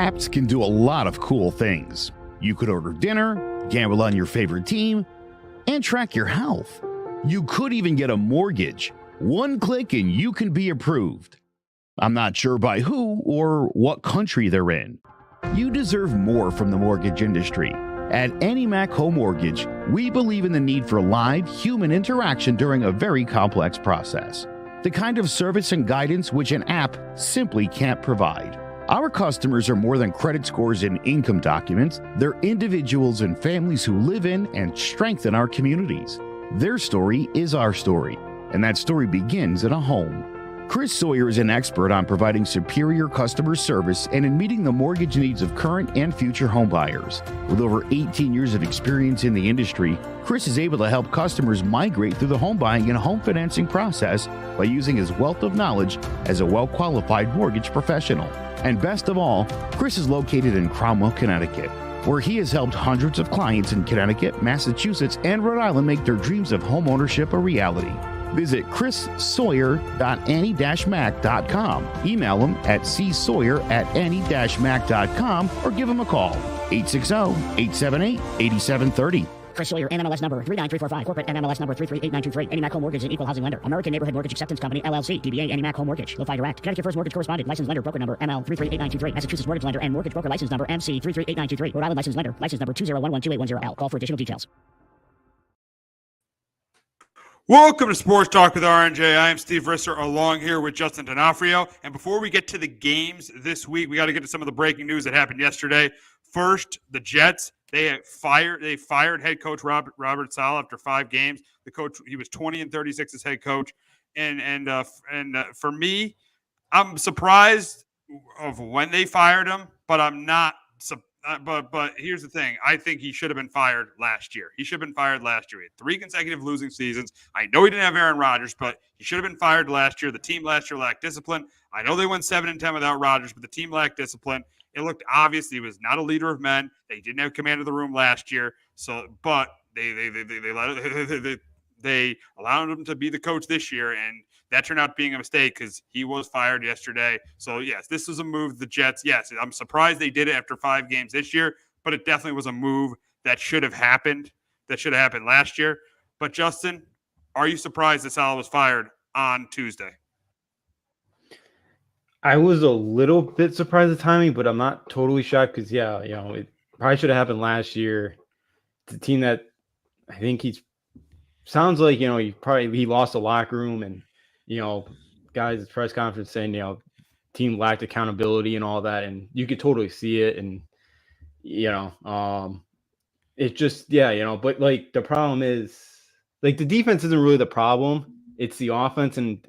Apps can do a lot of cool things. You could order dinner, gamble on your favorite team, and track your health. You could even get a mortgage. One click and you can be approved. I'm not sure by who or what country they're in. You deserve more from the mortgage industry. At AnyMac Home Mortgage, we believe in the need for live human interaction during a very complex process. The kind of service and guidance which an app simply can't provide. Our customers are more than credit scores and income documents. They're individuals and families who live in and strengthen our communities. Their story is our story, and that story begins in a home. Chris Sawyer is an expert on providing superior customer service and in meeting the mortgage needs of current and future homebuyers. With over 18 years of experience in the industry, Chris is able to help customers migrate through the home buying and home financing process by using his wealth of knowledge as a well-qualified mortgage professional. And best of all, Chris is located in Cromwell, Connecticut, where he has helped hundreds of clients in Connecticut, Massachusetts, and Rhode Island make their dreams of homeownership a reality. Visit chrissawyer.any-mac.com. Email him at csawyer@any-mac.com or give him a call, 860-878-8730. Chris Sawyer, NMLS number 39345, corporate NMLS number 338923. AnyMac Home Mortgage is an equal housing lender. American Neighborhood Mortgage Acceptance Company, LLC. DBA AnyMac Home Mortgage. Notify Direct. Connecticut First Mortgage Correspondent. Licensed lender. Broker number ML 338923. Massachusetts Mortgage Lender and Mortgage Broker License number MC 338923. Rhode Island Licensed Lender. License number 201128110L. Call for additional details. Welcome to Sports Talk with RNJ. I am Steve Risser, along here with Justin D'Onofrio. And before we get to the games this week, we got to get to some of the breaking news that happened yesterday. First, the Jets. They fired head coach Robert Saleh after 5 games. The coach, he was 20-36 as head coach, and for me, I'm surprised of when they fired him, but I'm not. But here's the thing: I think he should have been fired last year. He should have been fired last year. He had 3 consecutive losing seasons. I know he didn't have Aaron Rodgers, but he should have been fired last year. The team last year lacked discipline. I know they went 7-10 without Rodgers, but the team lacked discipline. It looked obvious he was not a leader of men. They didn't have command of the room last year. But they allowed him to be the coach this year, and that turned out being a mistake because he was fired yesterday. So yes, this was a move. The Jets. Yes, I'm surprised they did it after 5 games this year, but it definitely was a move that should have happened. That should have happened last year. But Justin, are you surprised that Saleh was fired on Tuesday? I was a little bit surprised at the timing, but I'm not totally shocked because, it probably should have happened last year. It's a team that I think sounds like, he lost the locker room and, guys at press conference saying, team lacked accountability and all that. And you could totally see it. And, it's just, but like the problem is like the defense isn't really the problem. It's the offense, and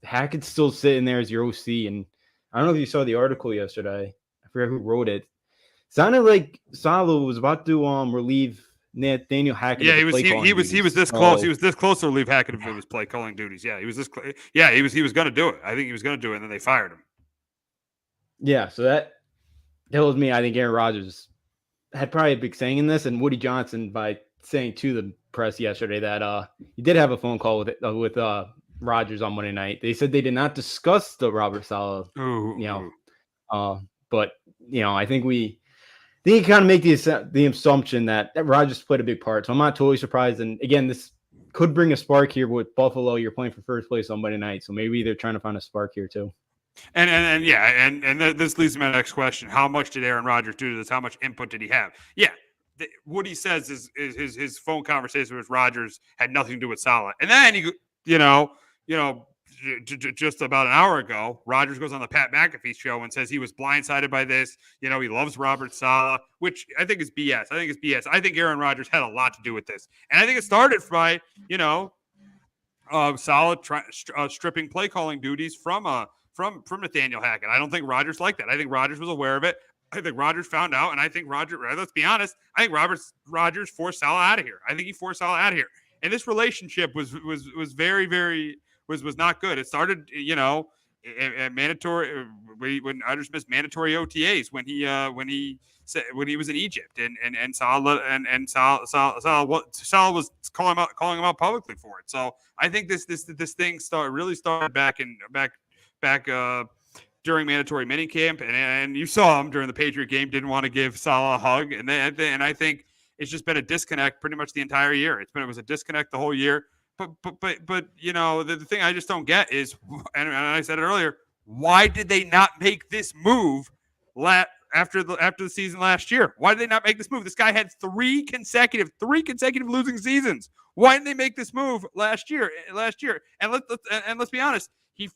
Hackett's still sitting there as your OC. And I don't know if you saw the article yesterday. I forget who wrote it. Sounded like Saleh was about to relieve Nathaniel Hackett. Yeah, he was this close. He was this close to relieve Hackett if it was play calling duties. Yeah, he was this. Yeah, he was going to do it. I think he was going to do it, and then they fired him. Yeah, so that tells me I think Aaron Rodgers had probably a big saying in this, and Woody Johnson by saying to the press yesterday that he did have a phone call with Rodgers on Monday night. They said they did not discuss the Robert Saleh, but I think we kind of make the assumption that Rodgers played a big part. So I'm not totally surprised. And again, this could bring a spark here with Buffalo. You're playing for first place on Monday night, so maybe they're trying to find a spark here too. And this leads to my next question: how much did Aaron Rodgers do to this? How much input did he have? Yeah. What he says is his phone conversation with Rodgers had nothing to do with Saleh. And then just about an hour ago, Rodgers goes on the Pat McAfee show and says he was blindsided by this. He loves Robert Saleh, which I think is BS. I think Aaron Rodgers had a lot to do with this, and I think it started by Saleh stripping play calling duties from Nathaniel Hackett. I don't think Rodgers liked that. I think Rodgers was aware of it. I think Rodgers found out, and I think let's be honest, I think Rodgers forced Saleh out of here. I think he forced Saleh out of here. And this relationship was very, very was not good. It started, at mandatory when Rodgers missed mandatory OTAs when he was in Egypt, and Saleh was calling him out publicly for it. So I think this thing started back during mandatory minicamp, and you saw him during the Patriot game, didn't want to give Saleh a hug, and I think it's just been a disconnect pretty much the entire year. It was a disconnect the whole year. But you know, the thing I just don't get is, and I said it earlier, why did they not make this move after the season last year? Why did they not make this move? This guy had three consecutive losing seasons. Why didn't they make this move last year? And let's be honest, he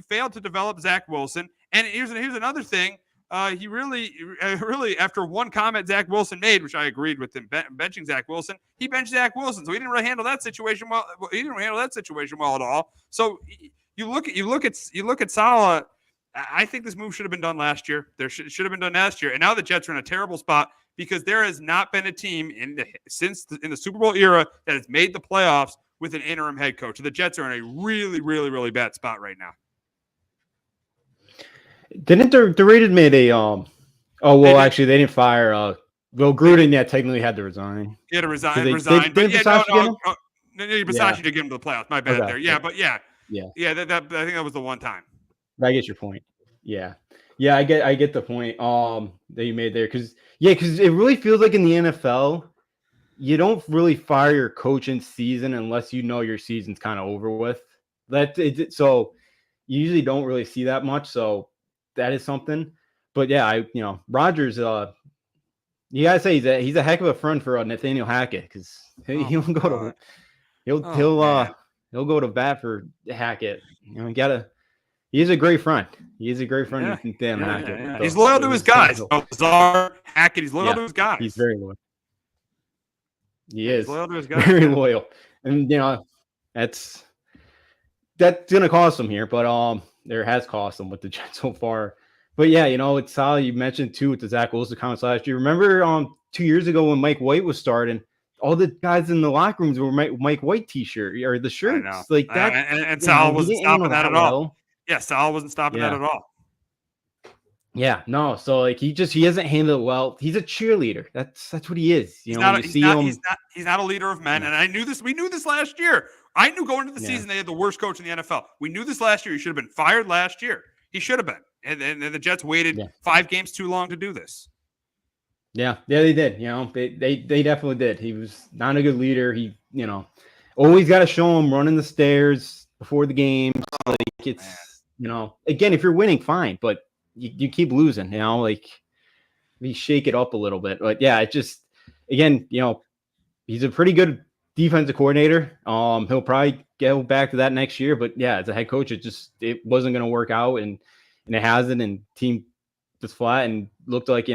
failed to develop Zach Wilson. And here's another thing. He really, after one comment Zach Wilson made, which I agreed with him benching Zach Wilson, he benched Zach Wilson, so he didn't really handle that situation well. He didn't handle that situation well at all. So you look at Saleh. I think this move should have been done last year. Should have been done last year, and now the Jets are in a terrible spot because there has not been a team in the Super Bowl era that has made the playoffs with an interim head coach. So the Jets are in a really, really, really bad spot right now. Didn't the Raiders made a actually they didn't fire Will Gruden yet technically had to resign. He had to resign. Didn't Versace did get him to the playoffs. My bad there. Yeah, but yeah. That I think that was the one time. I get your point. Yeah, I get the point that you made there because it really feels like in the NFL you don't really fire your coach in season unless you know your season's kind of over with. So you usually don't really see that much. So that is something. But yeah, Rodgers. You gotta say he's a heck of a friend for Nathaniel Hackett because he'll go to bat for Hackett. He's a great friend. He's a great friend. Yeah. Hackett. Yeah. He's loyal to his guys. Lazar, Hackett. He's loyal to his guys. He's very loyal. He is loyal to his guys. Very loyal, and that's gonna cost him here, but there has cost him with the Jets so far. But yeah, it's solid. You mentioned too with the Zach Wilson comments last year. Remember 2 years ago when Mike White was starting, all the guys in the locker rooms were Mike White t-shirt or the shirts like that. And Saleh wasn't stopping that at all. Yeah, Saleh wasn't stopping that at all. Yeah, no. So like he hasn't handled it well. He's a cheerleader. That's what he is. He's not a leader of men. And I knew this. We knew this last year. I knew going into the season they had the worst coach in the NFL. We knew this last year. He should have been fired last year. He should have been. And the Jets waited 5 games too long to do this. Yeah, they did. They definitely did. He was not a good leader. He, always got to show him running the stairs before the games. Like it's, again, if you're winning, fine, but you keep losing. We shake it up a little bit. But yeah, it just, again, he's a pretty good defensive coordinator. He'll probably go back to that next year. But yeah, as a head coach, it wasn't going to work out, and it hasn't. And team just flat and looked like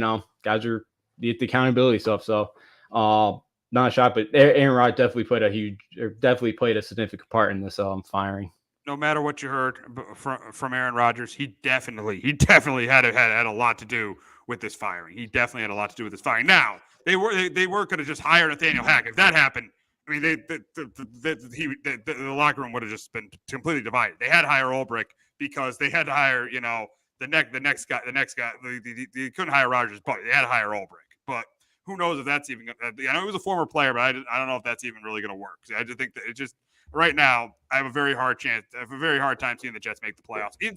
guys are the accountability stuff. So not a shot, but Aaron Rodgers definitely played a significant part in this firing. No matter what you heard from Aaron Rodgers, he definitely had a lot to do with this firing. He definitely had a lot to do with this firing. Now they weren't going to just hire Nathaniel Hackett. If that happened, I mean, the locker room would have just been completely divided. They had to hire Ulbrich because they had to hire the next guy. They couldn't hire Rodgers, but they had to hire Ulbrich. But who knows if that's even – I know he was a former player, but I don't know if that's even really going to work. I just think that it just – right now, I have a very hard time seeing the Jets make the playoffs. And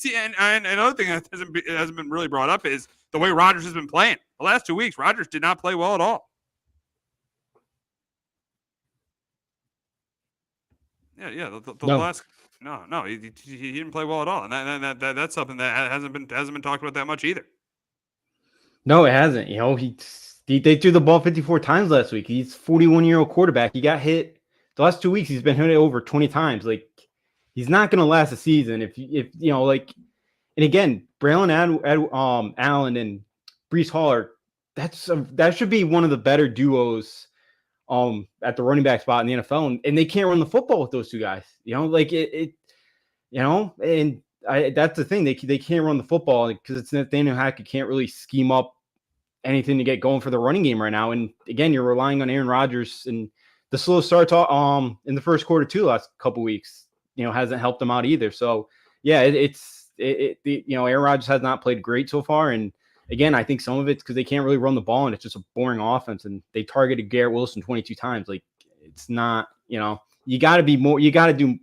another thing that hasn't been really brought up is the way Rodgers has been playing. The last 2 weeks, Rodgers did not play well at all. Yeah. The last – no, he didn't play well at all, and that's something that hasn't been talked about that much either. No, it hasn't. They threw the ball 54 times last week. He's a 41-year-old quarterback. He got hit the last 2 weeks. He's been hit over 20 times. Like, he's not going to last a season. If and again, Braylon Allen and Breece Hall that should be one of the better duos at the running back spot in the NFL, and they can't run the football with those two guys. That's the thing. They can't run the football because it's Nathaniel Hackett can't really scheme up anything to get going for the running game right now. And again, you're relying on Aaron Rodgers, and the slow start in the first quarter too last couple weeks, hasn't helped them out either. So yeah, Aaron Rodgers has not played great so far. And again, I think some of it's because they can't really run the ball, and it's just a boring offense. And they targeted Garrett Wilson 22 times. Like, it's not, you got to be more. You got to do,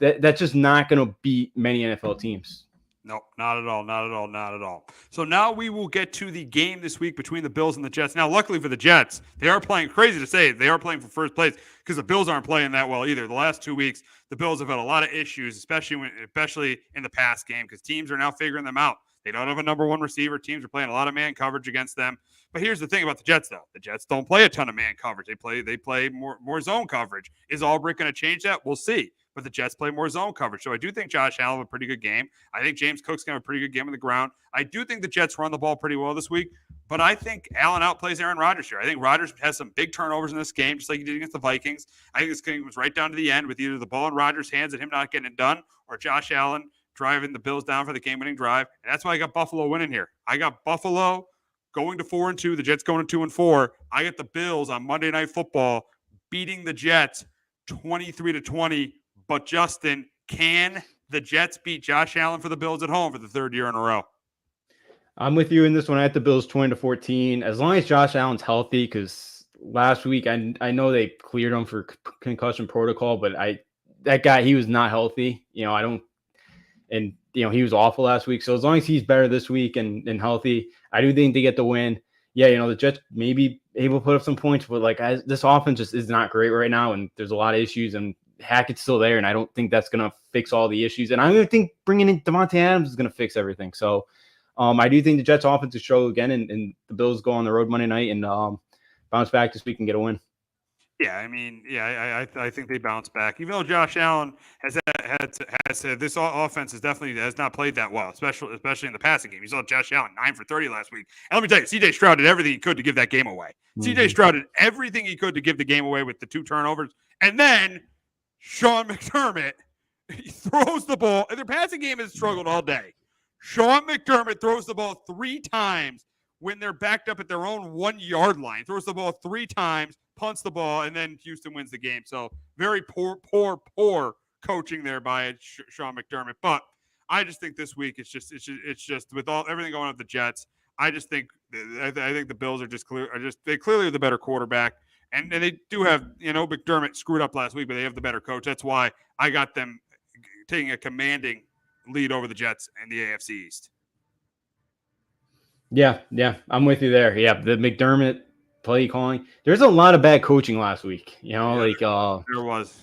that's just not going to beat many NFL teams. No, not at all. Not at all. Not at all. So now we will get to the game this week between the Bills and the Jets. Now, luckily for the Jets, they are playing, crazy to say, they are playing for first place because the Bills aren't playing that well either. The last 2 weeks, the Bills have had a lot of issues, especially in the pass game, because teams are now figuring them out. They don't have a number one receiver. Teams are playing a lot of man coverage against them. But here's the thing about the Jets, though. The Jets don't play a ton of man coverage. They play more zone coverage. Is Albrecht going to change that? We'll see. But the Jets play more zone coverage. So I do think Josh Allen will have a pretty good game. I think James Cook's going to have a pretty good game on the ground. I do think the Jets run the ball pretty well this week. But I think Allen outplays Aaron Rodgers here. I think Rodgers has some big turnovers in this game, just like he did against the Vikings. I think this game was right down to the end with either the ball in Rodgers' hands and him not getting it done, or Josh Allen driving the Bills down for the game-winning drive. And that's why I got Buffalo winning here. I got Buffalo going to 4-2, the Jets going to 2-4. I got the Bills on Monday Night Football beating the Jets 23-20. But Justin, can the Jets beat Josh Allen for the Bills at home for the third year in a row? I'm with you in this one. I had the Bills 20-14. As long as Josh Allen's healthy, because last week I know they cleared him for concussion protocol, but that guy, he was not healthy. He was awful last week. So as long as he's better this week and healthy, I do think they get the win. Yeah, the Jets may be able to put up some points, but this offense just is not great right now, and there's a lot of issues, and Hackett's still there, and I don't think that's going to fix all the issues. And I don't think bringing in Devontae Adams is going to fix everything. So I do think the Jets offense is struggle again, and the Bills go on the road Monday night and bounce back this week and get a win. Yeah, I think they bounce back. Even though Josh Allen has said this offense has not played that well, especially in the passing game. You saw Josh Allen 9 for 30 last week. And let me tell you, C.J. Stroud did everything he could to give that game away. Mm-hmm. C.J. Stroud did everything he could to give the game away with the 2 turnovers, and then Sean McDermott, he throws the ball, and their passing game has struggled all day. Sean McDermott throws the ball 3 times when they're backed up at their own 1-yard line. Throws the ball 3 times, punts the ball, and then Houston wins the game. So very poor coaching there by Sean McDermott. But I just think this week it's just with everything going on with the Jets. I think the Bills they clearly are the better quarterback. And they do have, McDermott screwed up last week, but they have the better coach. That's why I got them taking a commanding lead over the Jets in the AFC East. Yeah, I'm with you there. Yeah, the McDermott play calling. There's a lot of bad coaching last week. There was.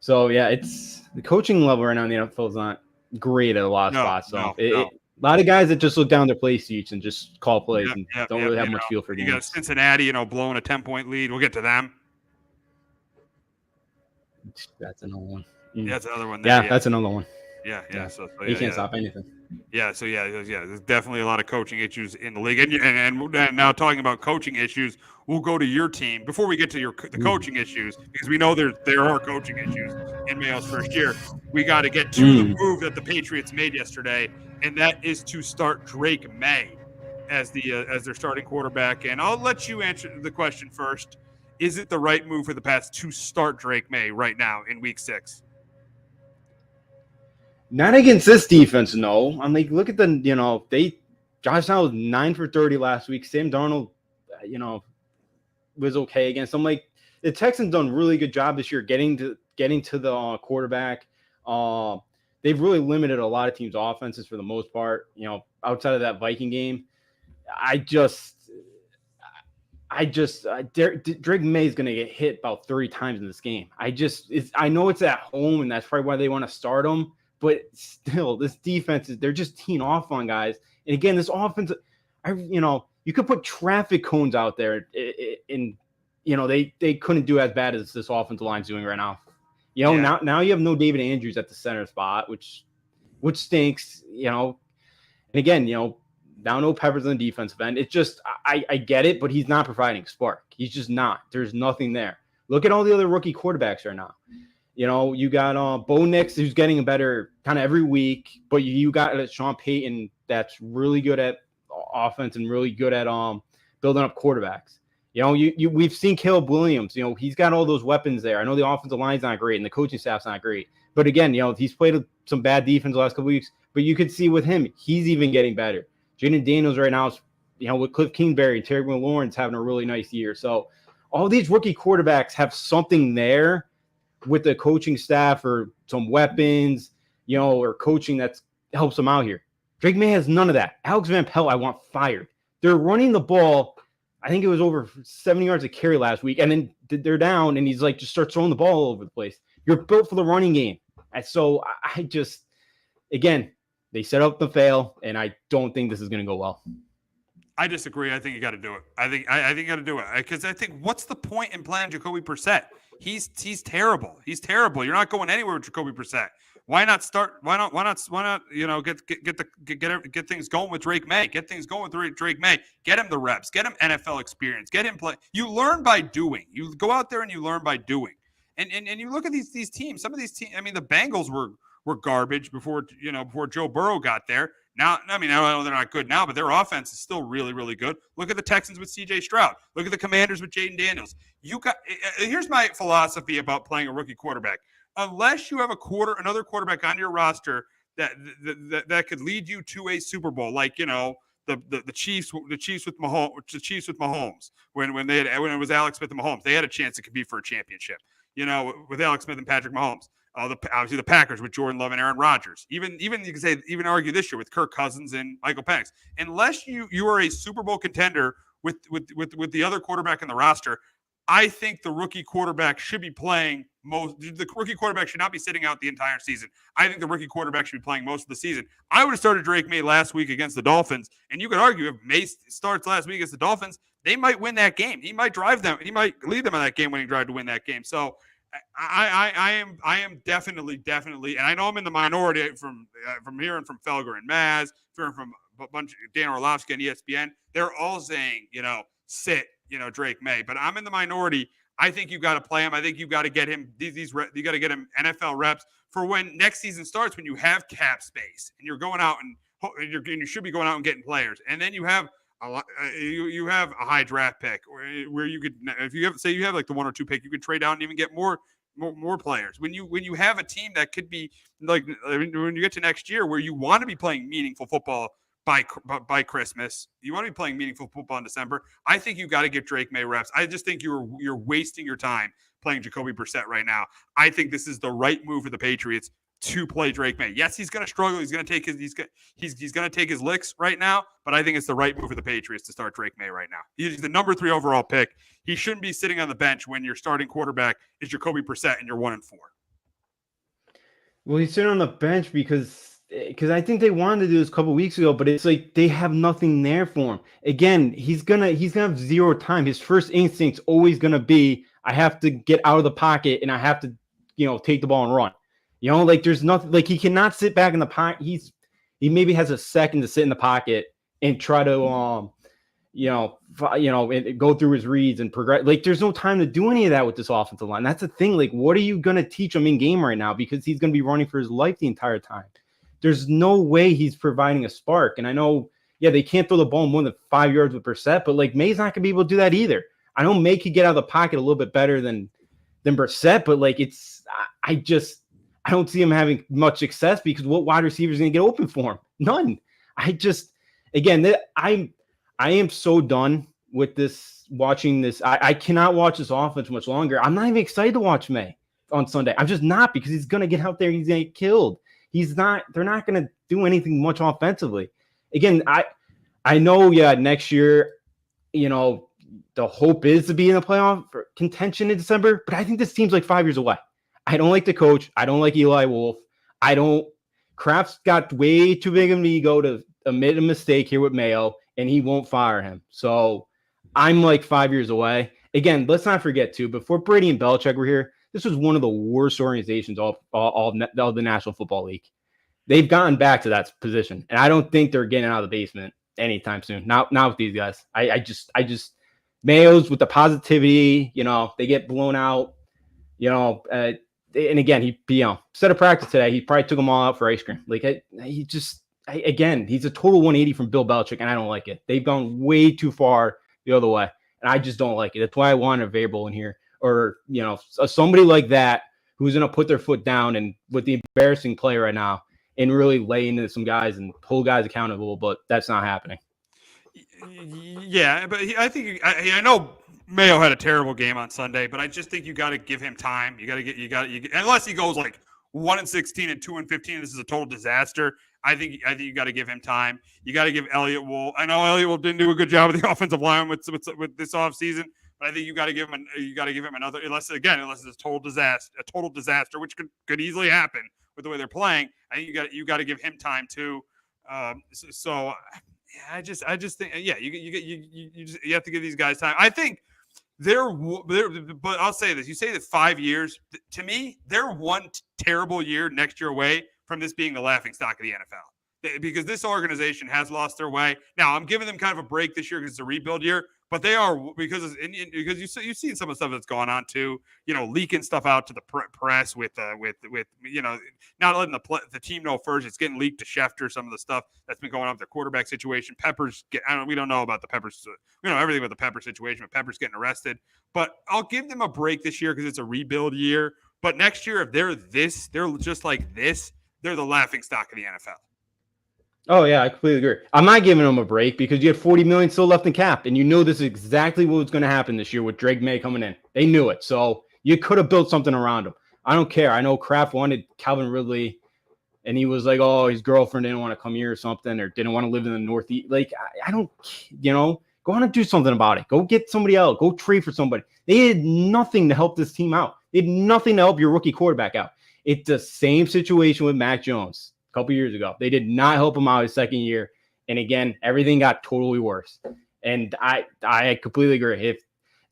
So yeah, it's the coaching level right now in the NFL is not great at a lot of spots. So a lot of guys that just look down their play sheets and just call plays and don't really have much feel for games. You got Cincinnati, blowing a 10-point lead. We'll get to them. That's another one. Yeah, that's another one. That's another one. Yeah. So you can't stop anything. Yeah. So there's definitely a lot of coaching issues in the league. And now talking about coaching issues, we'll go to your team before we get to the coaching issues, because we know there are coaching issues in Mayo's first year. We got to get to the move that the Patriots made yesterday, and that is to start Drake May as their starting quarterback. And I'll let you answer the question first. Is it the right move for the Pats to start Drake May right now in Week 6? Not against this defense, no. I'm like, look at Josh Allen was 9 for 30 last week. Sam Darnold, was okay against them. Like, the Texans done a really good job this year getting to the quarterback. They've really limited a lot of teams' offenses for the most part. Outside of that Viking game, Drake May is going to get hit about 30 times in this game. I know it's at home, and that's probably why they want to start him. But still, this defense they're just teeing off on guys. And again, this offense, you could put traffic cones out there, and they couldn't do as bad as this offensive line's doing right now. Now you have no David Andrews at the center spot, which stinks. And again, now no Peppers on the defensive end. It's just I get it, but he's not providing spark. He's just not. There's nothing there. Look at all the other rookie quarterbacks right now. You got Bo Nix, who's getting a better kind of every week, but you got Sean Payton that's really good at offense and really good at building up quarterbacks. We've seen Caleb Williams. He's got all those weapons there. I know the offensive line's not great and the coaching staff's not great, but again, he's played some bad defense the last couple weeks. But you could see with him, he's even getting better. Jaden Daniels right now is, with Cliff Kingsbury and Terry Lawrence having a really nice year. So all these rookie quarterbacks have something there. with the coaching staff or some weapons, or coaching that helps him out here. Drake May has none of that. Alex Van Pelt, I want fired. They're running the ball. I think it was over 70 yards of carry last week, and then they're down, and he's like, just start throwing the ball all over the place. You're built for the running game. And so I just, again, they set up the fail, and I don't think this is going to go well. I disagree. I think you got to do it. I think you got to do it, because I think, what's the point in playing Jacoby Brissett? He's terrible. He's terrible. You're not going anywhere with Jacoby Brissett. Why not start? Why not? Get things going with Drake May. Get things going with Drake May. Get him the reps. Get him NFL experience. Get him play. You learn by doing. You go out there and you learn by doing. And you look at these teams. Some of these teams. I mean, the Bengals were garbage before Joe Burrow got there. Now, I mean, I know they're not good now, but their offense is still really, really good. Look at the Texans with C.J. Stroud. Look at the Commanders with Jaden Daniels. Here's my philosophy about playing a rookie quarterback. Unless you have another quarterback on your roster that could lead you to a Super Bowl, like the Chiefs with Mahomes when it was Alex Smith and Mahomes, they had a chance to compete for a championship. With Alex Smith and Patrick Mahomes. Obviously the Packers with Jordan Love and Aaron Rodgers. Even you can say, even argue this year with Kirk Cousins and Michael Penix. Unless you are a Super Bowl contender with the other quarterback in the roster, I think the rookie quarterback should be playing most. The rookie quarterback should not be sitting out the entire season. I think the rookie quarterback should be playing most of the season. I would have started Drake May last week against the Dolphins, and you could argue if May starts last week against the Dolphins, they might win that game. He might drive them. He might lead them on that game-winning drive to win that game. So I am definitely, and I know I'm in the minority from hearing from Felger and Maz, hearing from a bunch of Dan Orlovsky and ESPN. They're all saying, sit, Drake May, but I'm in the minority. I think you've got to play him. I think you've got to get him you got to get him NFL reps for when next season starts, when you have cap space and you're going out and you should be going out and getting players, and then you have you have a high draft pick where you could, if you have like the 1 or 2 pick, you could trade out and even get more players. When you have a team that could be like, when you get to next year where you want to be playing meaningful football by Christmas, you want to be playing meaningful football in December, I think you got to get Drake May reps. I just think you're wasting your time playing Jacoby Brissett right now. I think this is the right move for the Patriots to play Drake May. Yes, he's going to struggle. He's going to take his licks right now, but I think it's the right move for the Patriots to start Drake May right now. He's the number 3 overall pick. He shouldn't be sitting on the bench when your starting quarterback is Jacoby Brissett and you're 1-4. Well, he's sitting on the bench because I think they wanted to do this a couple of weeks ago, but it's like they have nothing there for him. Again, he's gonna have zero time. His first instinct's always gonna be, I have to get out of the pocket and I have to, take the ball and run. Like there's nothing, like he cannot sit back in the pocket. He maybe has a second to sit in the pocket and try to and go through his reads and progress. Like there's no time to do any of that with this offensive line. That's the thing. Like, what are you going to teach him in game right now? Because he's going to be running for his life the entire time. There's no way he's providing a spark. And I know, they can't throw the ball more than 5 yards with Brissett, but like May's not going to be able to do that either. I know May could get out of the pocket a little bit better than Brissett, but like I don't see him having much success because what wide receiver is going to get open for him? None. I am so done with this, watching this. I cannot watch this offense much longer. I'm not even excited to watch May on Sunday. I'm just not, because he's going to get out there and he's going to get killed. They're not going to do anything much offensively. Again, I know, next year, the hope is to be in the playoff for contention in December, but I think this team's like 5 years away. I don't like the coach. I don't like Eli Wolf. Kraft's got way too big of an ego to admit a mistake here with Mayo, and he won't fire him. So I'm like 5 years away. Again, let's not forget too, before Brady and Belichick were here, this was one of the worst organizations of the National Football League. They've gotten back to that position, and I don't think they're getting out of the basement anytime soon. Not with these guys. I just Mayo's with the positivity, they get blown out, and again, he set a practice today. He probably took them all out for ice cream. Like he's a total 180 from Bill Belichick, and I don't like it. They've gone way too far the other way, and I just don't like it. That's why I want a variable in here, or somebody like that who's going to put their foot down and with the embarrassing play right now and really lay into some guys and hold guys accountable. But that's not happening. Yeah, but I think I know Mayo had a terrible game on Sunday, but I just think you got to give him time. Unless he goes like 1-16 and 2-15, this is a total disaster. I think you got to give him time. You got to give Elliott Wolf. I know Elliott Wolf didn't do a good job with the offensive line with this offseason, but I think you got to give him another. Unless it's a total disaster, which could easily happen with the way they're playing. I think you got to give him time too. I just think you have to give these guys time. I think they're but I'll say this: you say that 5 years. To me, they're one terrible year next year away from this being the laughingstock of the NFL, because this organization has lost their way. Now, I'm giving them kind of a break this year because it's a rebuild year, but they are because you've seen some of the stuff that's gone on too. Leaking stuff out to the press with not letting the team know first. It's getting leaked to Schefter. Some of the stuff that's been going on with their quarterback situation. We don't know about the Peppers. We know everything about the Peppers situation, but Peppers getting arrested. But I'll give them a break this year because it's a rebuild year. But next year, if they're just like this. They're the laughingstock of the NFL. Oh, yeah, I completely agree. I'm not giving them a break because you had $40 million still left in cap, and this is exactly what was going to happen this year with Drake May coming in. They knew it, so you could have built something around him. I don't care. I know Kraft wanted Calvin Ridley, and he was like, oh, his girlfriend didn't want to come here or something, or didn't want to live in the Northeast. Like, I don't, go on and do something about it. Go get somebody else. Go trade for somebody. They had nothing to help this team out. They had nothing to help your rookie quarterback out. It's the same situation with Mac Jones a couple years ago. They did not help him out his second year. And again, everything got totally worse. And I completely agree. If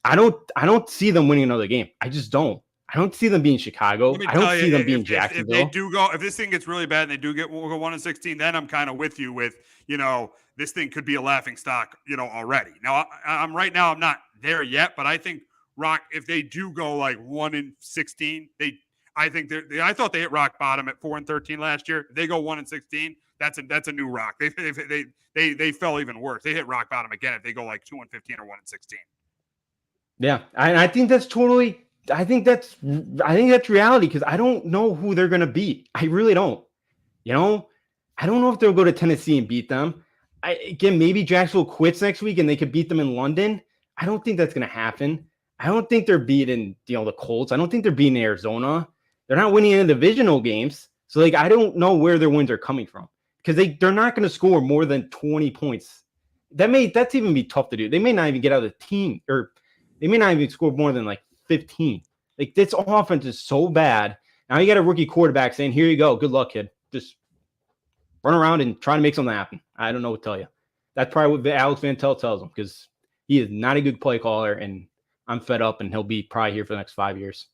I don't see them winning another game. I just don't. I don't see them being Chicago. I don't see them being Jacksonville. If they do go, if this thing gets really bad and they do go 1-16, then I'm kind of with you with, this thing could be a laughingstock, already. Now, I'm not there yet, but I think if they do go like 1-16, I thought they hit rock bottom at 4-13 last year. If they go 1-16, that's a new rock. They fell even worse. They hit rock bottom again if they go like 2-15 or 1-16. Yeah, I think that's totally. I think that's reality because I don't know who they're gonna beat. I really don't. I don't know if they'll go to Tennessee and beat them. Maybe Jacksonville quits next week and they could beat them in London. I don't think that's gonna happen. I don't think they're beating the Colts. I don't think they're beating Arizona. They're not winning any divisional games. So I don't know where their wins are coming from because they're not going to score more than 20 points. That's even be tough to do. They may not even get out of the team, or they may not even score more than 15. This offense is so bad. Now you got a rookie quarterback saying, here you go. Good luck, kid. Just run around and try to make something happen. I don't know what to tell you. That's probably what Alex Van Pelt tells him because he is not a good play caller, and I'm fed up, and he'll be probably here for the next 5 years.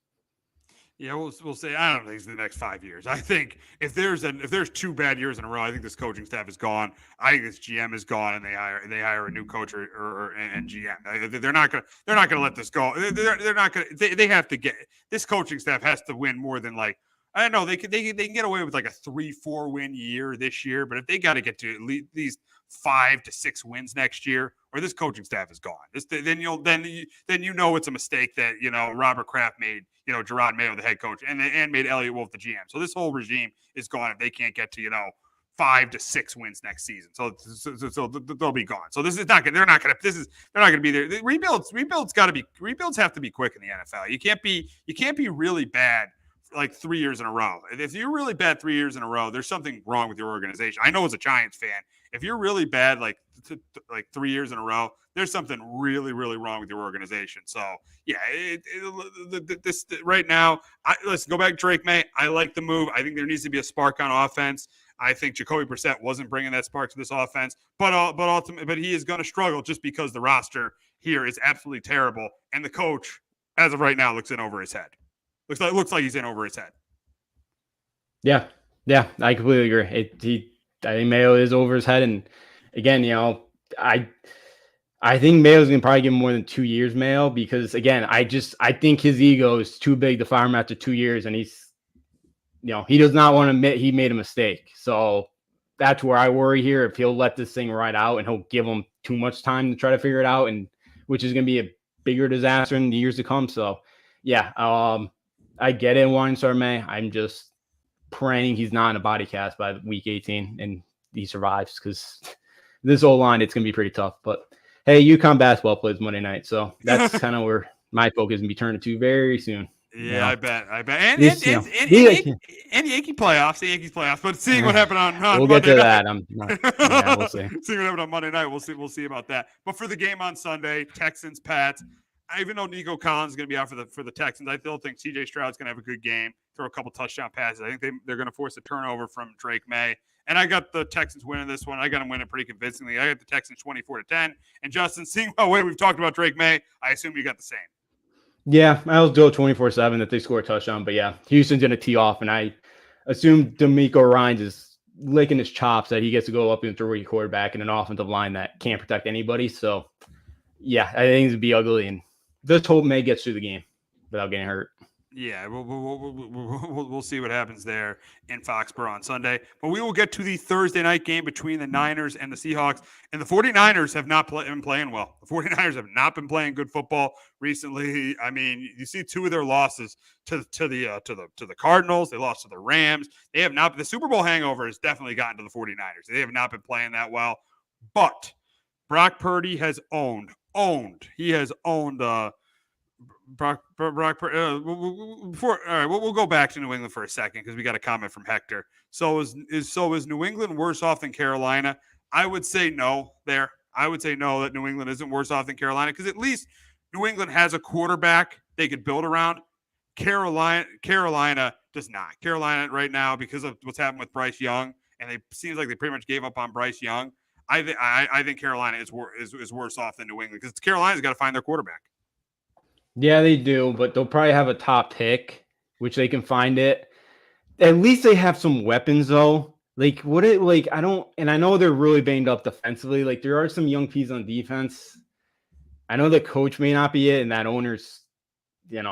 Yeah, we'll say I don't think it's the next 5 years. I think if there's 2 bad years in a row, I think this coaching staff is gone. I think this GM is gone, and they hire a new coach and GM. They're not gonna let this go. They're not gonna. They have to get this coaching staff has to win more than I don't know. They can get away with a 3-4 win year this year, but if they got to get to at least 5 to 6 wins next year, or this coaching staff is gone, then it's a mistake that Robert Kraft made. Gerard Mayo, the head coach, and made Elliott Wolf the GM. So this whole regime is gone if they can't get to 5 to 6 wins next season. So they'll be gone. So this is not. They're not going to be there. The rebuilds have to be quick in the NFL. You can't be really bad 3 years in a row. If you're really bad 3 years in a row, there's something wrong with your organization. I know as a Giants fan, if you're really bad 3 years in a row, there's something really, really wrong with your organization. So yeah, this right now, let's go back to Drake May. I like the move. I think there needs to be a spark on offense. I think Jacoby Brissett wasn't bringing that spark to this offense, but he is going to struggle just because the roster here is absolutely terrible, and the coach, as of right now, looks in over his head. Looks like he's in over his head. Yeah, I completely agree. I think Mayo is over his head, and again, I think Mayo's gonna probably give him more than 2 years, Mayo, because again, I think his ego is too big to fire him after 2 years, and he's, he does not want to admit he made a mistake. So that's where I worry here. If he'll let this thing ride out and he'll give him too much time to try to figure it out, and which is gonna be a bigger disaster in the years to come. So yeah, I get it, wanting to start May. I'm just praying he's not in a body cast by week 18 and he survives, because this O-line, it's going to be pretty tough. But Hey, UConn basketball plays Monday night, so that's kind of where my focus is going to be turning to very soon. Yeah, I bet. And This, Yankee playoffs, the Yankees playoffs. But seeing what happened on we'll Monday get to night. that. We'll see. Seeing what happened on Monday night, we'll see about that. But for the game on Sunday, Texans, Pats. Even though Nico Collins is going to be out for the Texans, I still think C.J. Stroud's going to have a good game, throw a couple touchdown passes. I think they're going to force a turnover from Drake May. And I got the Texans winning this one. I got them winning pretty convincingly. I got the Texans 24-10. And Justin, seeing how we've talked about Drake May, I assume you got the same. Yeah, I'll go 24-7 that they score a touchdown. But yeah, Houston's going to tee off, and I assume D'Amico Ryans is licking his chops that he gets to go up against a rookie quarterback in an offensive line that can't protect anybody. So yeah, I think it'd be ugly, and just hope May gets through the game without getting hurt. Yeah, we'll see what happens there in Foxborough on Sunday. But we will get to the Thursday night game between the Niners and the Seahawks. And the 49ers have not been playing well. The 49ers have not been playing good football recently. I mean, you see two of their losses to the Cardinals. They lost to the Rams. They have not. The Super Bowl hangover has definitely gotten to the 49ers. They have not been playing that well. But Brock Purdy has owned. He has owned Brock before. All right, we'll go back to New England for a second because we got a comment from Hector. So is New England worse off than Carolina? I would say no there. I would say no, that New England isn't worse off than Carolina because at least New England has a quarterback they could build around. Carolina does not. Carolina right now, because of what's happened with Bryce Young, and it seems like they pretty much gave up on Bryce Young. I think Carolina is worse off than New England because Carolina's got to find their quarterback. Yeah, they do, but they'll probably have a top pick, which they can find it. At least they have some weapons, though. I know they're really banged up defensively. Like, there are some young pieces on defense. I know the coach may not be it, and that owner's, that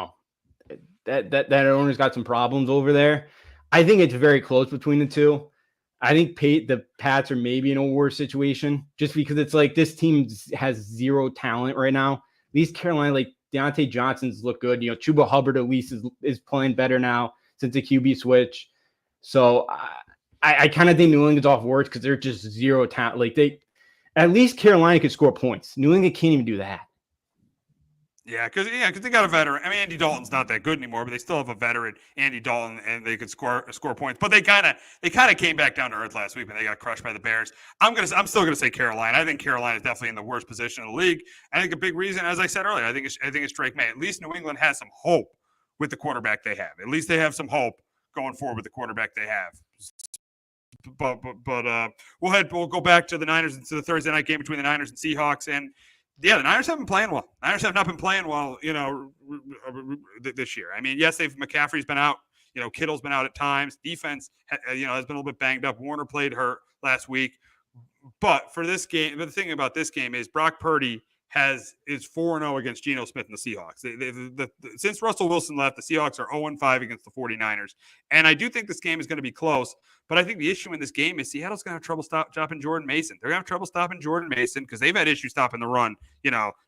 owner's got some problems over there. I think it's very close between the two. I think the Pats are maybe in a worse situation just because it's like this team has zero talent right now. At least Carolina, like, Deontay Johnson's look good. Chuba Hubbard at least is playing better now since the QB switch. So I kind of think New England's off worse because they're just zero talent. Like, at least Carolina could score points. New England can't even do that. Yeah, because they got a veteran. I mean, Andy Dalton's not that good anymore, but they still have a veteran, Andy Dalton, and they could score points. But they kind of came back down to earth last week when they got crushed by the Bears. I'm still gonna say Carolina. I think Carolina is definitely in the worst position in the league. I think a big reason, as I said earlier, I think it's Drake May. At least New England has some hope with the quarterback they have. At least they have some hope going forward with the quarterback they have. But we'll go back to the Niners and to the Thursday night game between the Niners and Seahawks. And yeah, the Niners haven't been playing well. Niners have not been playing well, this year. I mean, yes, McCaffrey's been out. Kittle's been out at times. Defense, has been a little bit banged up. Warner played hurt last week. But for this game, the thing about this game is Brock Purdy is 4-0 against Geno Smith and the Seahawks. Since Russell Wilson left, the Seahawks are 0-5 against the 49ers. And I do think this game is going to be close. But I think the issue in this game is Seattle's going to have trouble stopping Jordan Mason. They're going to have trouble stopping Jordan Mason because they've had issues stopping the run.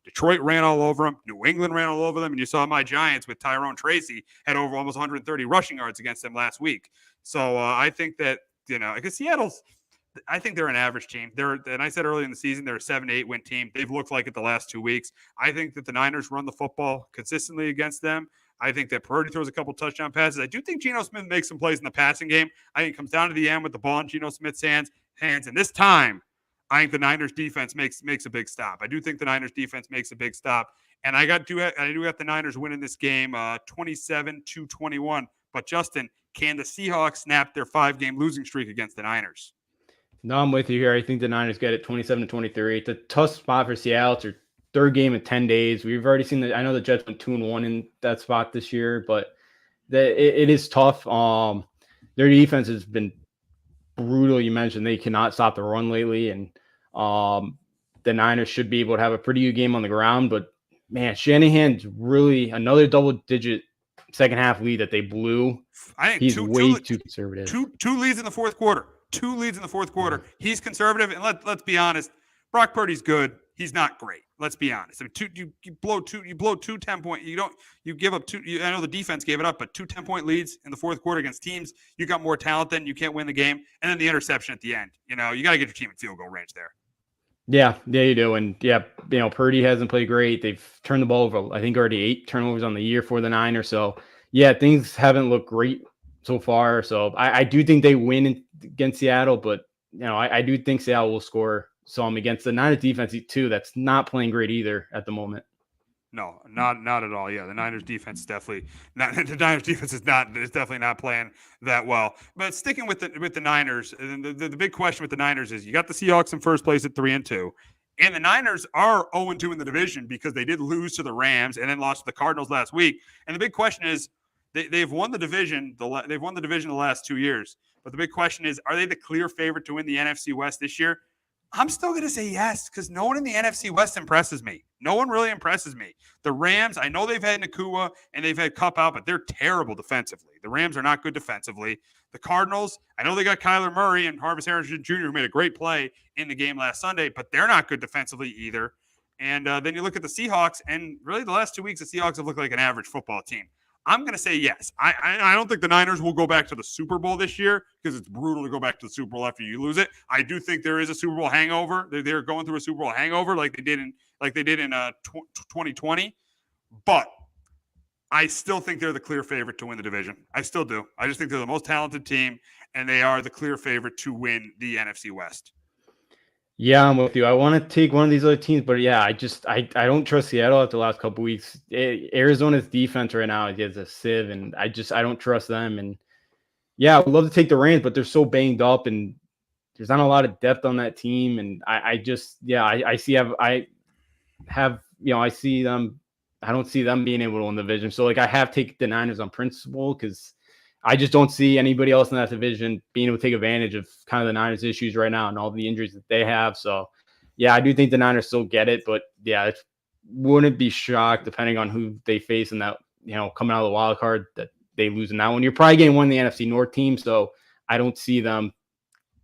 Detroit ran all over them. New England ran all over them. And you saw my Giants with Tyrone Tracy had over almost 130 rushing yards against them last week. So I think that, because Seattle's – I think they're an average team. And I said early in the season, they're a 7-8 win team. They've looked like it the last 2 weeks. I think that the Niners run the football consistently against them. I think that Purdy throws a couple touchdown passes. I do think Geno Smith makes some plays in the passing game. I think it comes down to the end with the ball in Geno Smith's hands. And this time, I think the Niners defense makes a big stop. I do think the Niners defense makes a big stop. And I do have the Niners winning this game 27-21. But Justin, can the Seahawks snap their 5-game losing streak against the Niners? No, I'm with you here. I think the Niners get it 27-23. It's a tough spot for Seattle. It's their third game in 10 days. We've already seen I know the Jets went 2-1 in that spot this year, but it is tough. Their defense has been brutal. You mentioned they cannot stop the run lately, and the Niners should be able to have a pretty good game on the ground. But man, Shanahan's really another double-digit second half lead that they blew. I think he's way too conservative. Two leads in the fourth quarter. 2 leads in the fourth quarter. He's conservative, and let's be honest. Brock Purdy's good. He's not great. Let's be honest. I mean, you blow two 10-point. You give up two. I know the defense gave it up, but 2 10-point leads in the fourth quarter against teams you got more talent than, you can't win the game. And then the interception at the end. You got to get your team in field goal range there. Yeah, you do. And yeah, Purdy hasn't played great. They've turned the ball over, I think already 8 turnovers on the year for the Niners. So yeah, things haven't looked great so far. So I do think they win against Seattle, but I do think Seattle will score some against the Niners defense too. That's not playing great either at the moment. No, not at all. Yeah, the Niners defense is definitely not. The Niners defense is definitely not playing that well. But sticking with the Niners, the big question with the Niners is you got the Seahawks in first place at 3-2, and the Niners are 0-2 in the division because they did lose to the Rams and then lost to the Cardinals last week. And the big question is they've won the division. They've won the division the last 2 years. But the big question is, are they the clear favorite to win the NFC West this year? I'm still going to say yes because no one in the NFC West impresses me. No one really impresses me. The Rams, I know they've had Nakua and they've had Kupp out, but they're terrible defensively. The Rams are not good defensively. The Cardinals, I know they got Kyler Murray and Harvest Harrison Jr., who made a great play in the game last Sunday, but they're not good defensively either. And then you look at the Seahawks, and really the last 2 weeks, the Seahawks have looked like an average football team. I'm going to say yes. I don't think the Niners will go back to the Super Bowl this year because it's brutal to go back to the Super Bowl after you lose it. I do think there is a Super Bowl hangover. They're going through a Super Bowl hangover like they did in 2020. But I still think they're the clear favorite to win the division. I still do. I just think they're the most talented team, and they are the clear favorite to win the NFC West. Yeah, I'm with you. I want to take one of these other teams, but yeah, I don't trust Seattle after the last couple weeks. Arizona's defense right now is a sieve, and I don't trust them. And yeah, I would love to take the Rams, but they're so banged up, and there's not a lot of depth on that team. And I see them. I don't see them being able to win the division. So I have taken the Niners on principle because I just don't see anybody else in that division being able to take advantage of kind of the Niners' issues right now and all the injuries that they have. So, yeah, I do think the Niners still get it, but yeah, it wouldn't be shocked depending on who they face in that, coming out of the wild card that they lose in that one. You're probably getting one of the NFC North teams, so I don't see them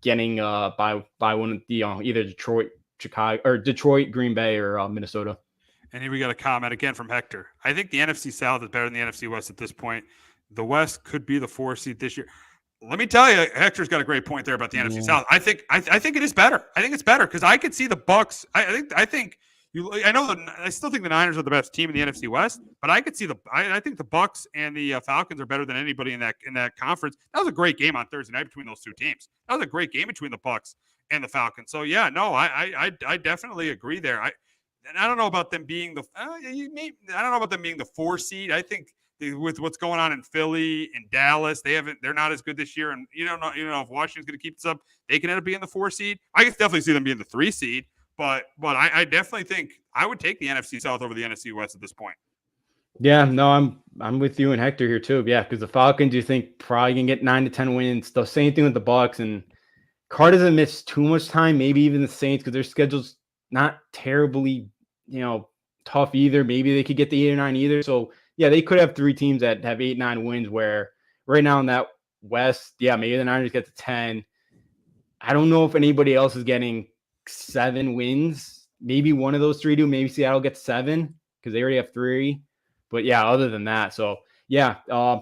getting by one of the either Detroit, Chicago, or Detroit, Green Bay, or Minnesota. And here we got a comment again from Hector. I think the NFC South is better than the NFC West at this point. The West could be the 4 seed this year. Let me tell you, Hector's got a great point there about the NFC South. I think it is better. I think it's better because I could see the Bucks. I still think the Niners are the best team in the NFC West, but I could see I think the Bucks and the Falcons are better than anybody in that conference. That was a great game on Thursday night between those two teams. That was a great game between the Bucks and the Falcons. So yeah, no, I definitely agree there. I don't know about them being the 4 seed. I think with what's going on in Philly and Dallas, they're not as good this year. And you don't know if Washington's going to keep this up, they can end up being the 4 seed. I can definitely see them being the 3 seed, but I definitely think I would take the NFC South over the NFC West at this point. Yeah, no, I'm with you and Hector here too. Yeah, because the Falcons, you think probably can get 9 to 10 wins. The same thing with the Bucks, and Carr doesn't miss too much time. Maybe even the Saints because their schedule's not terribly tough either. Maybe they could get the 8 or 9 either. So yeah, they could have 3 teams that have 8, 9 wins where right now in that West, yeah, maybe the Niners get to 10. I don't know if anybody else is getting 7 wins. Maybe one of those 3 do. Maybe Seattle gets 7 because they already have 3. But yeah, other than that, so yeah,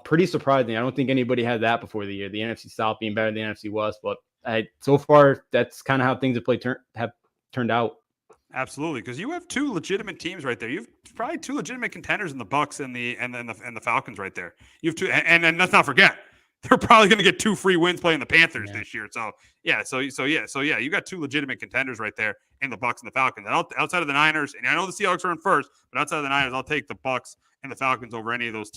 pretty surprising. I don't think anybody had that before the year. The NFC South being better than the NFC West, but so far that's kind of how things have turned out. Absolutely, because you have 2 legitimate teams right there. You've probably 2 legitimate contenders in the Bucks and the Falcons right there. You have 2, and let's not forget they're probably going to get 2 free wins playing the Panthers this year. So yeah, you got 2 legitimate contenders right there in the Bucks and the Falcons. And outside of the Niners, and I know the Seahawks are in first, but outside of the Niners, I'll take the Bucks and the Falcons over any of those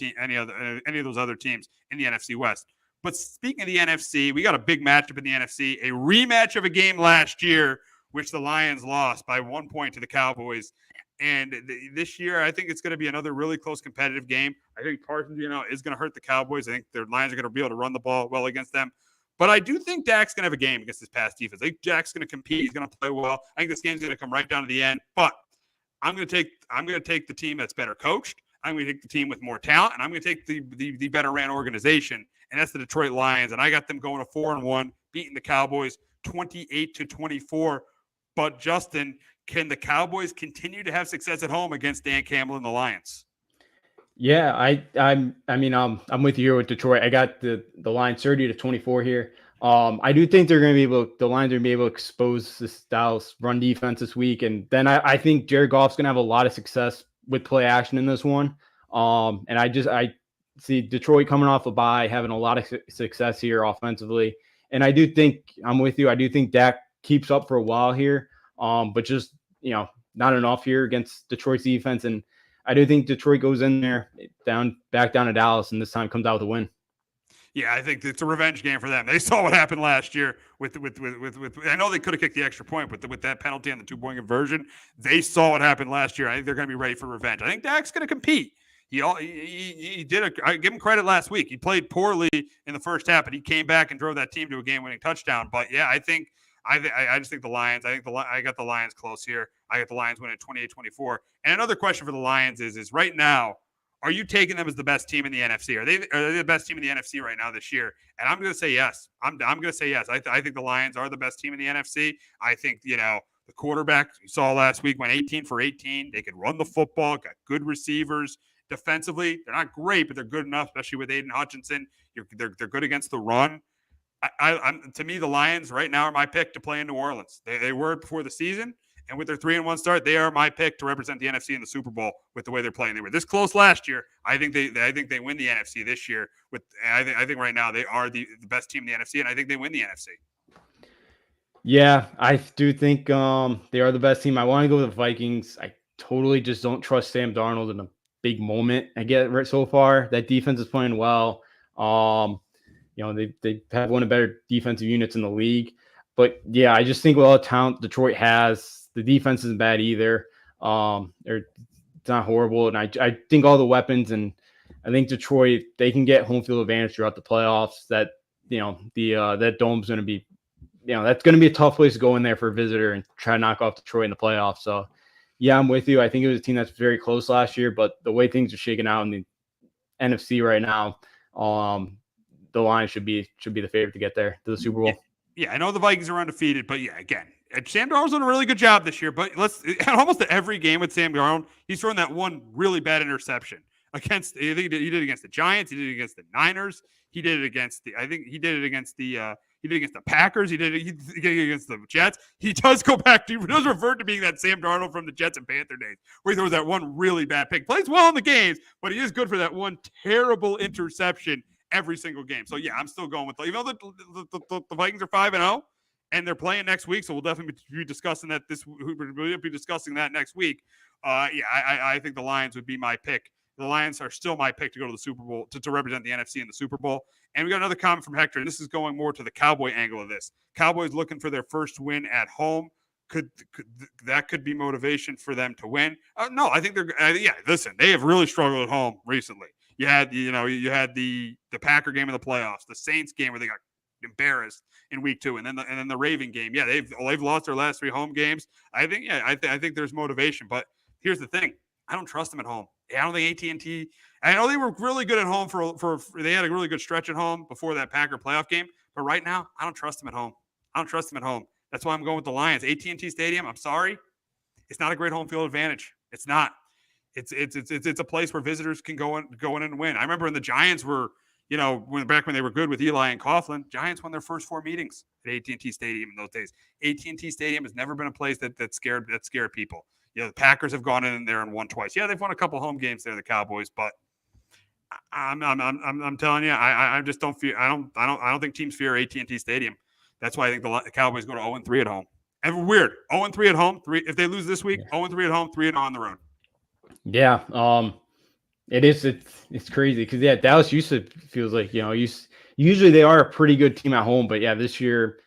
other teams in the NFC West. But speaking of the NFC, we got a big matchup in the NFC, a rematch of a game last year, which the Lions lost by 1 point to the Cowboys. And this year, I think it's going to be another really close competitive game. I think Parsons, is going to hurt the Cowboys. I think their Lions are going to be able to run the ball well against them. But I do think Dak's going to have a game against this pass defense. I think Dak's going to compete. He's going to play well. I think this game's going to come right down to the end. But I'm going to take the team that's better coached. I'm going to take the team with more talent, and I'm going to take the better ran organization, and that's the Detroit Lions. And I got them going to 4-1, beating the Cowboys 28-24. But Justin, can the Cowboys continue to have success at home against Dan Campbell and the Lions? Yeah, I'm with you here with Detroit. I got the Lions 30-24 here. I do think they're going to be the Lions are going to be able to expose this Dallas run defense this week. And then I think Jared Goff's going to have a lot of success with play action in this one. And I see Detroit coming off a bye, having a lot of success here offensively. And I do think I'm with you. I do think Dak keeps up for a while here, but just, not enough here against Detroit's defense. And I do think Detroit goes in there back down to Dallas, and this time comes out with a win. Yeah, I think it's a revenge game for them. They saw what happened last year with I know they could have kicked the extra point, but with that penalty on the 2-point conversion, they saw what happened last year. I think they're going to be ready for revenge. I think Dak's going to compete. He did. I give him credit last week. He played poorly in the first half, but he came back and drove that team to a game-winning touchdown. But yeah, I just think the Lions. I got the Lions close here. I got the Lions winning 28-24. And another question for the Lions is right now, are you taking them as the best team in the NFC? Are they the best team in the NFC right now this year? And I'm going to say yes. I'm going to say yes. I think the Lions are the best team in the NFC. I think, the quarterback you saw last week went 18 for 18. They can run the football, got good receivers. Defensively, they're not great, but they're good enough, especially with Aiden Hutchinson. They're good against the run. To me, the Lions right now are my pick to play in New Orleans. They were before the season. And with their 3-1 start, they are my pick to represent the NFC in the Super Bowl with the way they're playing. They were this close last year. I think they win the NFC this year. I think right now they are the best team in the NFC, and I think they win the NFC. Yeah, I do think they are the best team. I want to go with the Vikings. I totally just don't trust Sam Darnold in a big moment. I get it so far. That defense is playing well. They have one of the better defensive units in the league. But yeah, I just think with all the talent Detroit has, the defense isn't bad either. It's not horrible. And I think all the weapons, and I think Detroit, they can get home field advantage throughout the playoffs. That, that dome's going to be, that's going to be a tough place to go in there for a visitor and try to knock off Detroit in the playoffs. So yeah, I'm with you. I think it was a team that's very close last year, but the way things are shaking out in the NFC right now, the Lions should be the favorite to get there to the Super Bowl. Yeah, I know the Vikings are undefeated, but yeah, again, Sam Darnold's done a really good job this year. But almost every game with Sam Darnold, he's thrown that one really bad interception against. I think he did against the Giants. He did it against the Niners. He did it against the Packers. He did it against the Jets. He does go back. He does revert to being that Sam Darnold from the Jets and Panther days, where he throws that one really bad pick. Plays well in the games, but he is good for that one terrible interception every single game. So yeah, I'm still going with even though the Vikings are 5-0 and they're playing next week, so we'll definitely be discussing that we'll be discussing that next week. I think the Lions would be my pick. The Lions are still my pick to go to the Super Bowl to represent the NFC in the Super Bowl. And we got another comment from Hector, and this is going more to the Cowboy angle of this. Cowboys looking for their first win at home. Could be motivation for them to win? No, I think they're listen, they have really struggled at home recently. You had the Packer game in the playoffs, the Saints game where they got embarrassed in week 2, and then the Raven game. Yeah, they've lost their last 3 home games. I think there's motivation, but here's the thing: I don't trust them at home. I don't think AT&T. I know they were really good at home for they had a really good stretch at home before that Packer playoff game, but right now I don't trust them at home. That's why I'm going with the Lions. AT&T Stadium. I'm sorry, it's not a great home field advantage. It's not. It's a place where visitors can go in and win. I remember when the Giants were, when they were good with Eli and Coughlin, Giants won their first 4 meetings at AT&T Stadium in those days. AT&T Stadium has never been a place that scared people. The Packers have gone in there and won twice. Yeah, they've won a couple home games there, the Cowboys, but I'm telling you, I just don't fear. I don't think teams fear AT&T Stadium. That's why I think the Cowboys go to 0-3 at home. And weird, 0-3 at home. If they lose this week, 0-3 at home, 3-0 on the road. Yeah, it is. It's crazy because Dallas feels like usually they are a pretty good team at home, but yeah, this year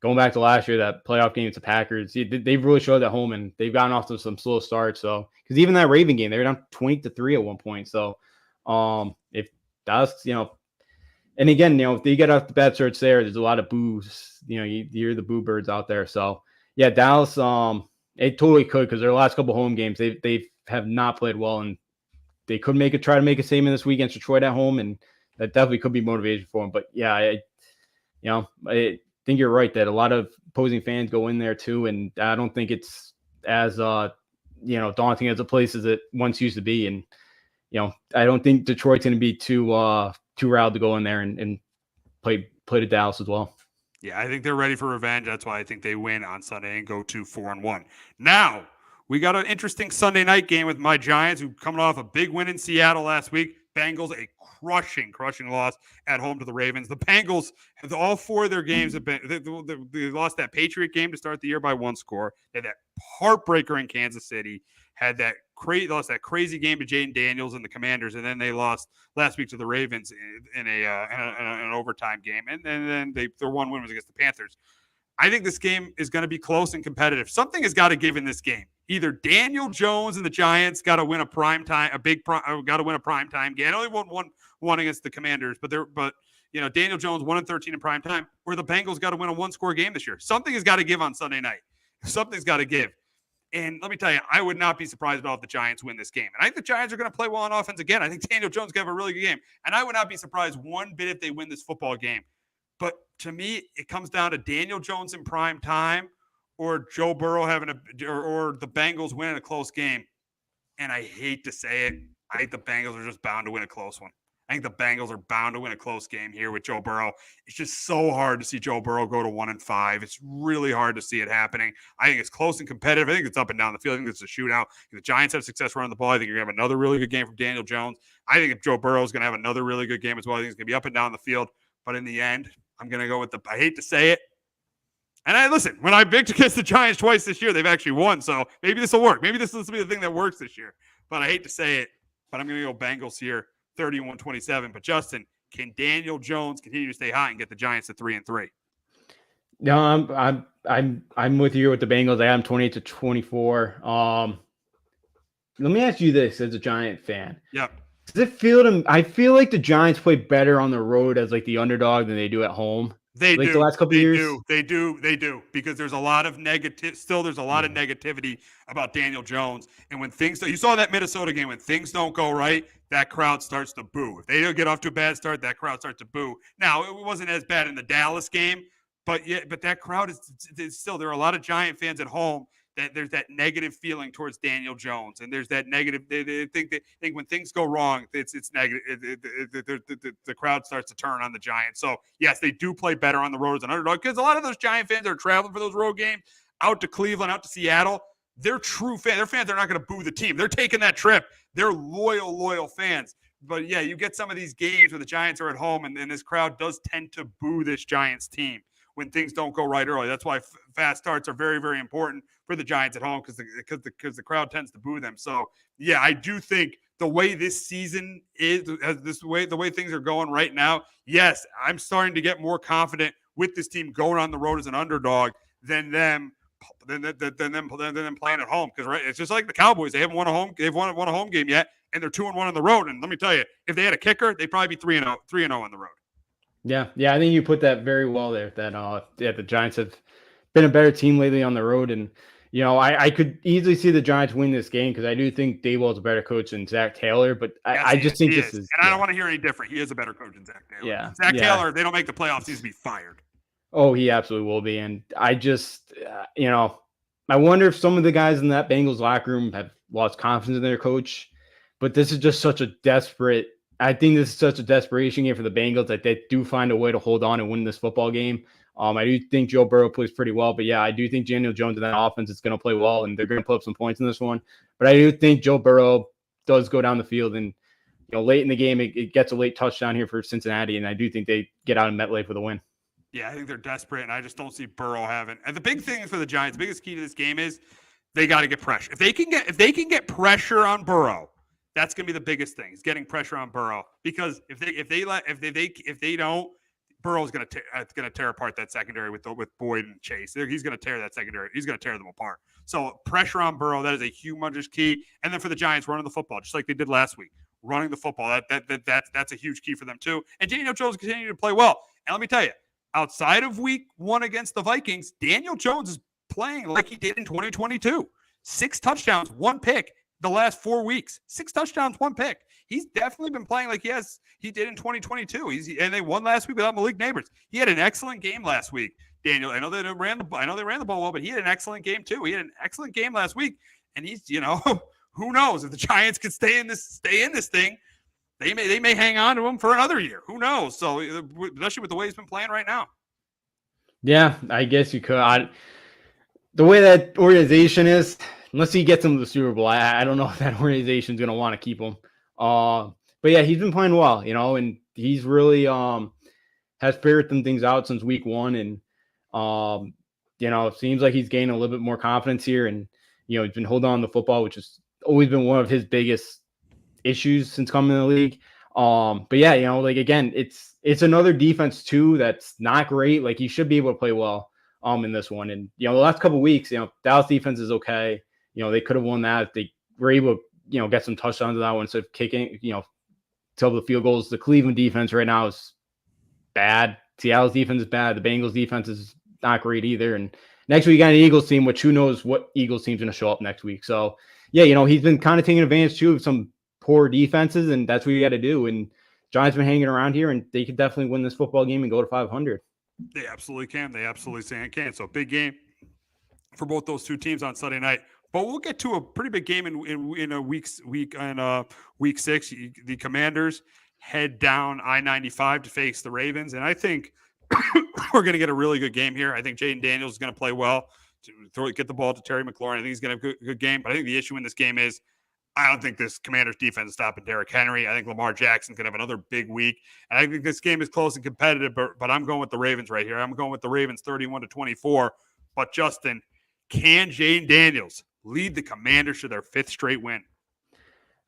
going back to last year, that playoff game to Packers, they've really showed at home and they've gotten off to some slow starts. So because even that Raven game, they were down 20-3 at one point. So if Dallas, and again, if they get off the bad starts there's a lot of boos. You hear the boo birds out there. So yeah, Dallas, it totally could because their last couple home games they have not played well, and they could try to make a statement this week against Detroit at home, and that definitely could be motivation for them. But yeah, I think you're right that a lot of opposing fans go in there too, and I don't think it's as daunting as a place as it once used to be. And I don't think Detroit's going to be too riled to go in there and play to Dallas as well. Yeah, I think they're ready for revenge. That's why I think they win on Sunday and go to 4-1. Now, we got an interesting Sunday night game with my Giants, who coming off a big win in Seattle last week. Bengals, a crushing loss at home to the Ravens. The Bengals, all four of their games have been, they lost that Patriot game to start the year by 1 score. They had that heartbreaker in Kansas City, lost that crazy game to Jaden Daniels and the Commanders, and then they lost last week to the Ravens in an overtime game. And then their one win was against the Panthers. I think this game is going to be close and competitive. Something has got to give in this game. Either Daniel Jones and the Giants got to win a primetime game. I know they won one against the Commanders, but Daniel Jones 1-13 in primetime, or the Bengals got to win a 1-score game this year. Something has got to give on Sunday night. Something's got to give. And let me tell you, I would not be surprised at all if the Giants win this game. And I think the Giants are going to play well on offense again. I think Daniel Jones can have a really good game. And I would not be surprised one bit if they win this football game. But to me, it comes down to Daniel Jones in prime time, or Joe Burrow having or the Bengals winning a close game. And I hate to say it, I think the Bengals are just bound to win a close one. I think the Bengals are bound to win a close game here with Joe Burrow. It's just so hard to see Joe Burrow go to 1-5. It's really hard to see it happening. I think it's close and competitive. I think it's up and down the field. I think it's a shootout. If the Giants have success running the ball, I think you're going to have another really good game from Daniel Jones. I think if Joe Burrow is going to have another really good game as well, I think it's going to be up and down the field. But in the end, I'm going to go with I hate to say it. And listen, when I picked against the Giants twice this year, they've actually won. So maybe this will work. Maybe this will be the thing that works this year. But I hate to say it, but I'm going to go Bengals here, 31-27. But Justin, can Daniel Jones continue to stay hot and get the Giants to 3-3? No, I'm with you with the Bengals. I have them 28-24. Let me ask you this as a Giant fan. Yep. Does it feel I feel like the Giants play better on the road as like the underdog than they do at home. They do. The last couple of years. They do. Because there's a lot of negativity about Daniel Jones. And when you saw that Minnesota game, when things don't go right, that crowd starts to boo. If they don't get off to a bad start, that crowd starts to boo. Now, it wasn't as bad in the Dallas game, but that crowd is still, there are a lot of Giant fans at home that there's that negative feeling towards Daniel Jones, and there's that negative. They think when things go wrong, it's negative. The crowd starts to turn on the Giants. So yes, they do play better on the road as an underdog, because a lot of those Giant fans that are traveling for those road games out to Cleveland, out to Seattle, they're true fans. They're fans. They're not going to boo the team. They're taking that trip. They're loyal fans. But yeah, you get some of these games where the Giants are at home, and this crowd does tend to boo this Giants team when things don't go right early. That's why fast starts are very, very important for the Giants at home, because the crowd tends to boo them. So yeah, I do think the way this season is, the way things are going right now, yes, I'm starting to get more confident with this team going on the road as an underdog than them playing at home. Because right, it's just like the Cowboys; they haven't won a home game yet, and they're 2-1 on the road. And let me tell you, if they had a kicker, they'd probably be 3-0 on the road. Yeah, I think you put that very well there. That the Giants have been a better team lately on the road, and I could easily see the Giants win this game, because I do think Daboll is a better coach than Zach Taylor. But I just think this is, and I don't want to hear any different. He is a better coach than Zach Taylor. Yeah, Zach Taylor, if they don't make the playoffs, needs to be fired. Oh, he absolutely will be. And I just, I wonder if some of the guys in that Bengals locker room have lost confidence in their coach. But this is just such a desperation game for the Bengals that they do find a way to hold on and win this football game. I do think Joe Burrow plays pretty well, but yeah, I do think Daniel Jones in that offense is going to play well, and they're going to put up some points in this one. But I do think Joe Burrow does go down the field, and late in the game, it gets a late touchdown here for Cincinnati, and I do think they get out of MetLife with a win. Yeah, I think they're desperate, and I just don't see Burrow having. And the big thing for the Giants, the biggest key to this game is they got to get pressure. If they can get pressure on Burrow, that's going to be the biggest thing. Is getting pressure on Burrow, because if they don't, Burrow's going to tear apart that secondary with Boyd and Chase. He's going to tear that secondary. He's going to tear them apart. So pressure on Burrow, that is a humongous key. And then for the Giants, running the football, just like they did last week, running the football, that's a huge key for them too. And Daniel Jones continuing to play well. And let me tell you, outside of week 1 against the Vikings, Daniel Jones is playing like he did in 2022. 6 touchdowns, 1 pick the last 4 weeks. 6 touchdowns, 1 pick. He's definitely been playing like he did in 2022. And they won last week without Malik Neighbors. He had an excellent game last week, Daniel. I know they ran the ball well, but he had an excellent game too. He had an excellent game last week, and he's who knows if the Giants could stay in this thing, they may hang on to him for another year. Who knows? So especially with the way he's been playing right now. Yeah, I guess you could. The way that organization is, unless he gets him to the Super Bowl, I don't know if that organization is going to want to keep him. But yeah, he's been playing well, and he's really has figured some things out since week one, and it seems like he's gaining a little bit more confidence here, and he's been holding on to the football, which has always been one of his biggest issues since coming in the league. But yeah, again, it's another defense too that's not great. Like, he should be able to play well in this one. And the last couple of weeks, Dallas defense is okay. They could have won that if they were able to, get some touchdowns on that one instead of kicking, till the field goals. The Cleveland defense right now is bad. Seattle's defense is bad. The Bengals defense is not great either. And next week, we got an Eagles team, which who knows what Eagles team's going to show up next week. So yeah, he's been kind of taking advantage too of some poor defenses, and that's what you got to do. And Giants been hanging around here, and they could definitely win this football game and go to 500. They absolutely can. They absolutely can. So big game for both those two teams on Sunday night. But we'll get to a pretty big game in a week 6. The Commanders head down I-95 to face the Ravens, and I think we're going to get a really good game here. I think Jaden Daniels is going to play well, get the ball to Terry McLaurin. I think he's going to have a good game. But I think the issue in this game is I don't think this Commanders defense is stopping Derrick Henry. I think Lamar Jackson's going to have another big week. And I think this game is close and competitive, but I'm going with the Ravens right here. I'm going with the Ravens 31-24. But Justin, can Jaden Daniels lead the Commanders to their 5th straight win?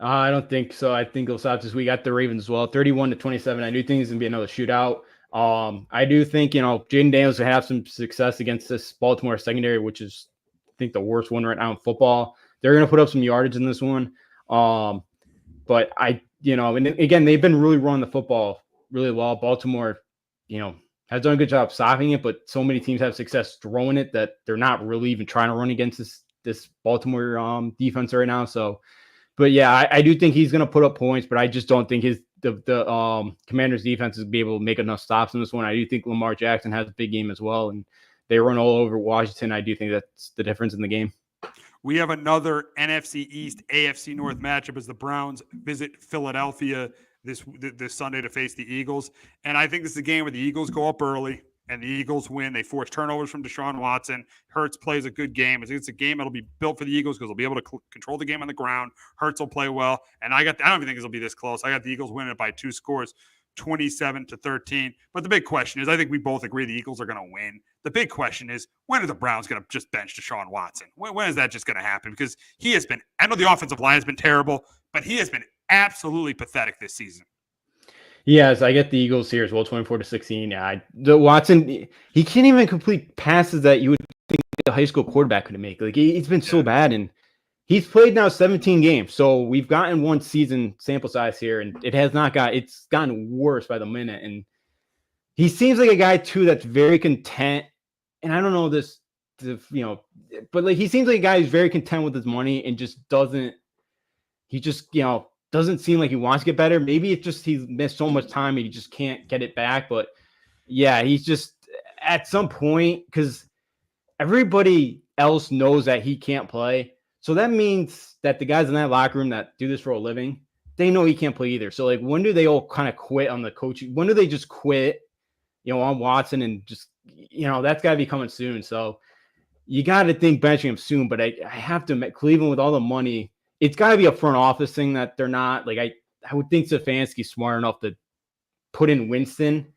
I don't think so. I think it'll stop this week. Got the Ravens as well, 31-27. I do think it's going to be another shootout. I do think, Jaden Daniels will have some success against this Baltimore secondary, which is, I think, the worst one right now in football. They're going to put up some yardage in this one. But and again, they've been really running the football really well. Baltimore, has done a good job stopping it, but so many teams have success throwing it that they're not really even trying to run against this Baltimore defense right now. So, but yeah, I do think he's going to put up points, but I just don't think the Commanders defense is going to be able to make enough stops in this one. I do think Lamar Jackson has a big game as well, and they run all over Washington. I do think that's the difference in the game. We have another NFC East, AFC North matchup as the Browns visit Philadelphia this Sunday to face the Eagles. And I think this is a game where the Eagles go up early and the Eagles win. They force turnovers from Deshaun Watson. Hurts plays a good game. I think it's a game that'll be built for the Eagles because they'll be able to control the game on the ground. Hurts will play well. And I don't even think it'll be this close. I got the Eagles winning it by 2 scores. 27-13. But the big question is, I think we both agree the Eagles are going to win. The big question is, when are the Browns going to just bench Deshaun Watson? When is that just going to happen? Because he has been, I know the offensive line has been terrible, but he has been absolutely pathetic this season. Yes, I get the Eagles here as well, 24-16. Yeah, the Watson, he can't even complete passes that you would think a high school quarterback could make. Like, he's been so bad, and he's played now 17 games. So we've gotten one season sample size here, and it's gotten worse by the minute. And he seems like a guy too that's very content. And I don't know but like, he seems like a guy who's very content with his money and just doesn't seem like he wants to get better. Maybe it's just he's missed so much time and he just can't get it back. But yeah, he's just at some point, because everybody else knows that he can't play. So that means that the guys in that locker room that do this for a living, they know he can't play either. So like, when do they all kind of quit on the coaching? When do they just quit, on Watson, and just, that's got to be coming soon. So you got to think benching him soon. But I have to admit, Cleveland, with all the money, it's got to be a front office thing that they're not. Like, I would think Stefanski's smart enough to put in Winston,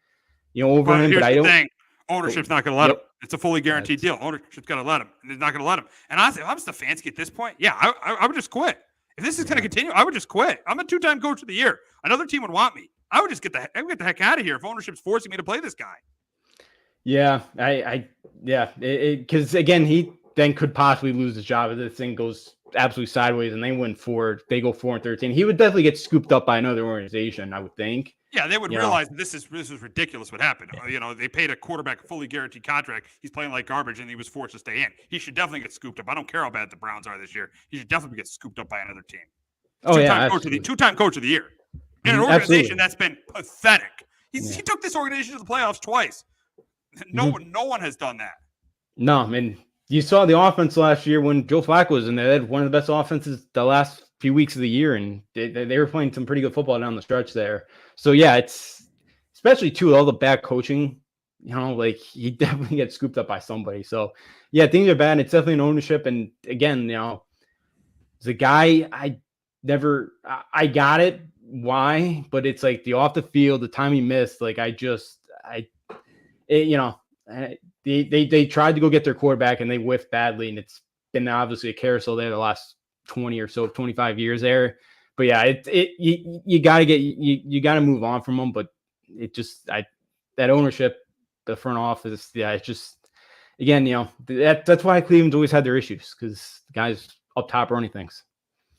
over him. But I don't think ownership's not going to let him. It's a fully guaranteed deal. Ownership's got to let him, and they're not going to let him. And honestly, if I'm Stefanski at this point, yeah, I would just quit. If this is going to continue, I would just quit. I'm a 2-time coach of the year. Another team would want me. I would just get the heck out of here if ownership's forcing me to play this guy. Yeah, because again, he then could possibly lose his job if this thing goes absolutely sideways and they go 4-13. He would definitely get scooped up by another organization, I would think. Yeah, they would realize that this is ridiculous what happened. They paid a quarterback a fully guaranteed contract. He's playing like garbage, and he was forced to stay in. He should definitely get scooped up. I don't care how bad the Browns are this year. He should definitely get scooped up by another team. Two-time coach of the year. In an organization that's been pathetic. He took this organization to the playoffs twice. No one has done that. No, I mean, you saw the offense last year when Joe Flacco was in there. They had one of the best offenses the last few weeks of the year, and they were playing some pretty good football down the stretch there. So yeah, it's especially too all the bad coaching like he definitely gets scooped up by somebody. So yeah, things are bad. It's definitely an ownership. And again, the guy, I got it. Why? But it's like the off the field, the time he missed, like they tried to go get their quarterback and they whiffed badly. And it's been obviously a carousel there the last 20 or so, 25 years there. But yeah, you gotta move on from them. But that ownership, the front office, yeah, it's just, again, that's why Cleveland's always had their issues, because the guys up top running things.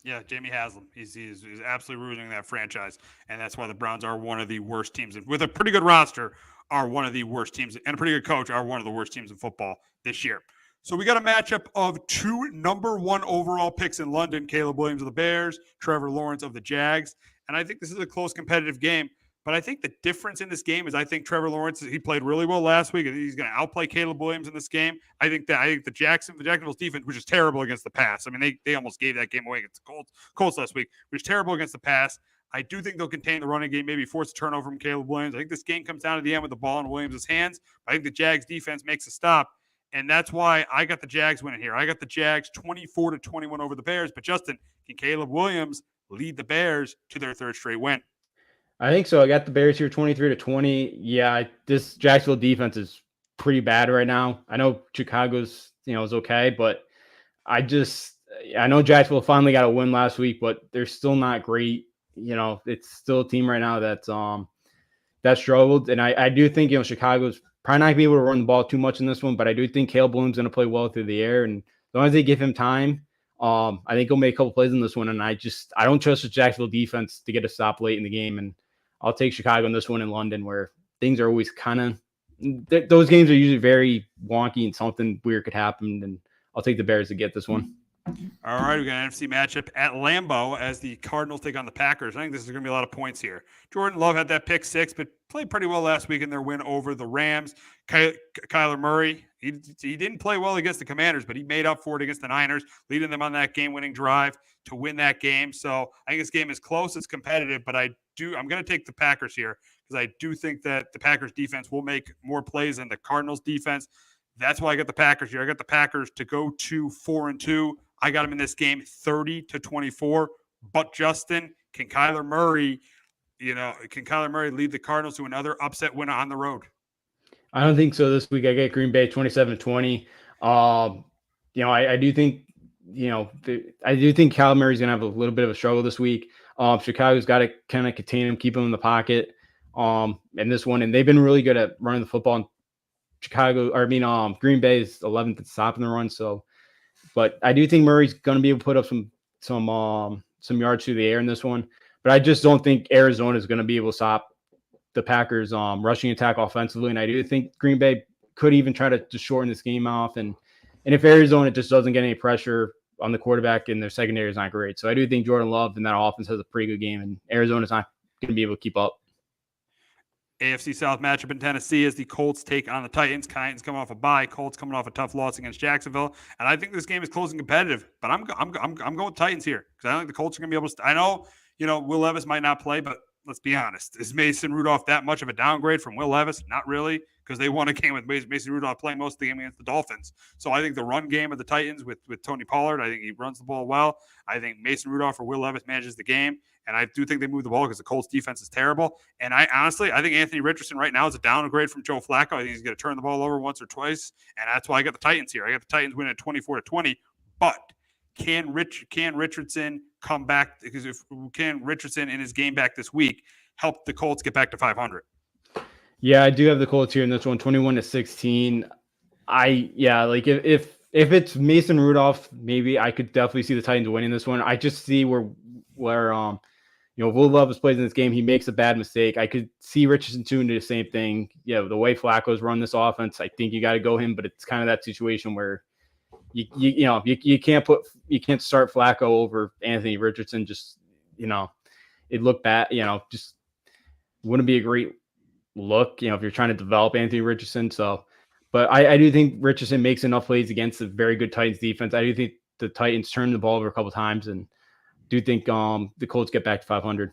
Yeah, Jamie Haslam. He's absolutely ruining that franchise, and that's why the Browns are one of the worst teams with a pretty good roster. Are one of the worst teams, and a pretty good coach are one of the worst teams in football this year. So we got a matchup of 2 number 1 overall picks in London: Caleb Williams of the Bears, Trevor Lawrence of the Jags. And I think this is a close, competitive game. But I think the difference in this game is I think Trevor Lawrence, he played really well last week. I think he's going to outplay Caleb Williams in this game. I think the Jacksonville's defense, which is terrible against the pass. I mean, they almost gave that game away against the Colts last week, which is terrible against the pass. I do think they'll contain the running game, maybe force a turnover from Caleb Williams. I think this game comes down to the end with the ball in Williams' hands. I think the Jags defense makes a stop. And that's why I got the Jags winning here. I got the Jags 24-21 over the Bears. But Justin, can Caleb Williams lead the Bears to their 3rd straight win? I think so. I got the Bears here 23-20. Yeah, this Jacksonville defense is pretty bad right now. I know Chicago's, is okay, but I know Jacksonville finally got a win last week, but they're still not great. It's still a team right now that struggled. And I do think, Chicago's probably not going to be able to run the ball too much in this one, but I do think Caleb Williams is going to play well through the air. And as long as they give him time, I think he'll make a couple plays in this one. And I don't trust the Jacksonville defense to get a stop late in the game. And I'll take Chicago in this one in London, where things are always kind of those games are usually very wonky and something weird could happen. And I'll take the Bears to get this one. All right, we got an NFC matchup at Lambeau as the Cardinals take on the Packers. I think this is going to be a lot of points here. Jordan Love had that pick 6, but played pretty well last week in their win over the Rams. Kyler Murray, he didn't play well against the Commanders, but he made up for it against the Niners, leading them on that game-winning drive to win that game. So I think this game is close, it's competitive, but I'm going to take the Packers here because I do think that the Packers defense will make more plays than the Cardinals defense. That's why I got the Packers here. I got the Packers to go to 4-2. I got him in this game 30-24. But Justin, can Kyler Murray lead the Cardinals to another upset win on the road? I don't think so this week. I get Green Bay 27-20. I do think, I do think Kyler Murray's going to have a little bit of a struggle this week. Chicago's got to kind of contain him, keep him in the pocket in this one. And they've been really good at running the football. Green Bay is 11th at stopping the run. So, but I do think Murray's going to be able to put up some yards through the air in this one. But I just don't think Arizona is going to be able to stop the Packers' rushing attack offensively. And I do think Green Bay could even try to just shorten this game off. And if Arizona just doesn't get any pressure on the quarterback and their secondary is not great. So I do think Jordan Love and that offense has a pretty good game, and Arizona's not going to be able to keep up. AFC South matchup in Tennessee as the Colts take on the Titans. Titans coming off a bye. Colts coming off a tough loss against Jacksonville. And I think this game is close and competitive. But I'm going with Titans here because I don't think the Colts are going to be able to. I know, Will Levis might not play, but let's be honest. Is Mason Rudolph that much of a downgrade from Will Levis? Not really, because they won a game with Mason Rudolph playing most of the game against the Dolphins. So I think the run game of the Titans with Tony Pollard, I think he runs the ball well. I think Mason Rudolph or Will Levis manages the game. And I do think they move the ball because the Colts defense is terrible. And I think Anthony Richardson right now is a downgrade from Joe Flacco. I think he's going to turn the ball over once or twice. And that's why I got the Titans here. I got the Titans winning 24-20. But can Richardson come back? Because can Richardson in his game back this week help the Colts get back to 500? Yeah, I do have the Colts here in this one, 21-16. If it's Mason Rudolph, maybe I could definitely see the Titans winning this one. I just see where Will Levis plays in this game. He makes a bad mistake. I could see Richardson doing the same thing. The way Flacco's run this offense, I think you got to go him, but it's kind of that situation where you can't start Flacco over Anthony Richardson. Just, it looked bad, just wouldn't be a great look, if you're trying to develop Anthony Richardson. So, but I do think Richardson makes enough plays against a very good Titans defense. I do think the Titans turn the ball over a couple of times, and do think the Colts get back to 500.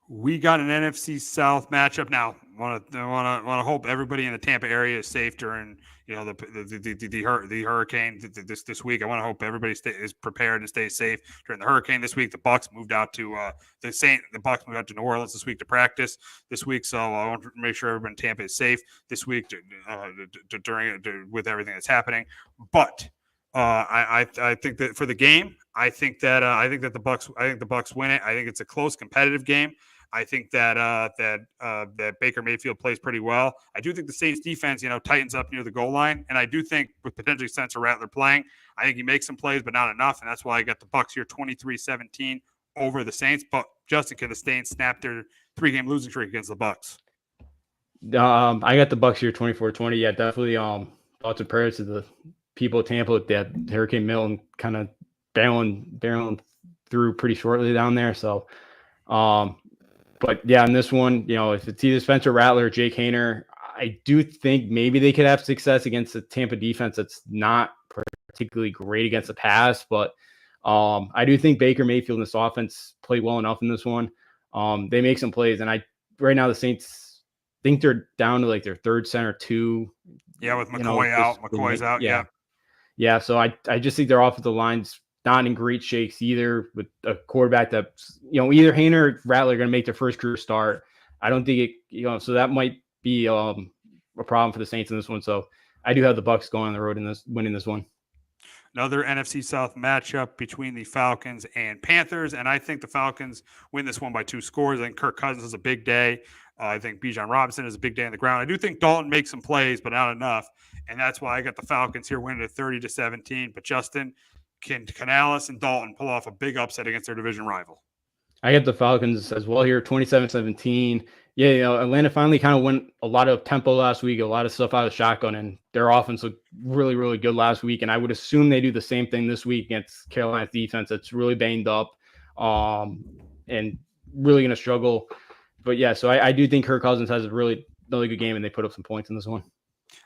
We got an NFC South matchup now. Want to hope everybody in the Tampa area is safe during the hurricane this week. I want to hope everybody is prepared and stays safe during the hurricane this week. The Bucs moved out to New Orleans this week to practice this week, so I want to make sure everyone in Tampa is safe this week with everything that's happening. But I think that for the game, I think that the Bucs win it. I think it's a close, competitive game. I think that Baker Mayfield plays pretty well. I do think the Saints defense, tightens up near the goal line, and I do think with potentially Spencer Rattler playing, I think he makes some plays, but not enough, and that's why I got the Bucs here 23-17 over the Saints. But Justin, can the Saints snap their 3-game losing streak against the Bucs? I got the Bucs here 24-20. Yeah, definitely. Thoughts and prayers to the people of Tampa with that Hurricane Milton kind of barreling through pretty shortly down there. So, but yeah, in this one, if it's either Spencer Rattler or Jake Haener, I do think maybe they could have success against the Tampa defense that's not particularly great against the pass. But I do think Baker Mayfield and this offense played well enough in this one. They make some plays, and right now the Saints think they're down to like their third center too. Yeah, with McCoy's out. Yeah. So I just think their offensive line's not in great shakes either, with a quarterback that, either Haener or Rattler are going to make their first career start. I don't think it, so that might be a problem for the Saints in this one. So I do have the Bucs going on the road winning this one. Another NFC South matchup between the Falcons and Panthers, and I think the Falcons win this one by 2 scores. I think Kirk Cousins is a big day. I think Bijan Robinson is a big day on the ground. I do think Dalton makes some plays, but not enough, and that's why I got the Falcons here winning at 30-17. But Justin, can Canales and Dalton pull off a big upset against their division rival? I got the Falcons as well here, 27-17. Yeah, Atlanta finally kind of went a lot of tempo last week, a lot of stuff out of shotgun, and their offense looked really, really good last week. And I would assume they do the same thing this week against Carolina's defense that's really banged up and really going to struggle. But yeah, so I do think Kirk Cousins has a really good game, and they put up some points in this one.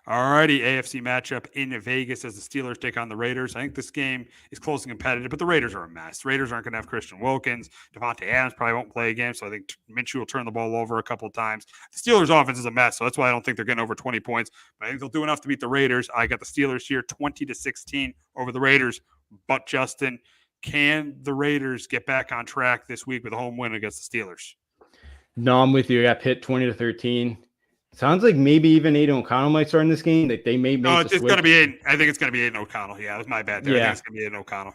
All righty, AFC matchup in Vegas as the Steelers take on the Raiders. I think this game is close and competitive, but the Raiders are a mess. The Raiders aren't going to have Christian Wilkins. Devontae Adams probably won't play again, so I think Minshew will turn the ball over a couple of times. The Steelers' offense is a mess, so that's why I don't think they're getting over 20 points. But I think they'll do enough to beat the Raiders. I got the Steelers here 20-16 over the Raiders. But, Justin, can the Raiders get back on track this week with a home win against the Steelers? No, I'm with you. I got Pitt 20-13. Sounds like maybe even Aiden O'Connell might start in this game. That they may make. No, it's going to be Aiden. I think it's going to be Aiden O'Connell. Yeah, that was my bad there. Yeah. I think it's going to be Aiden O'Connell.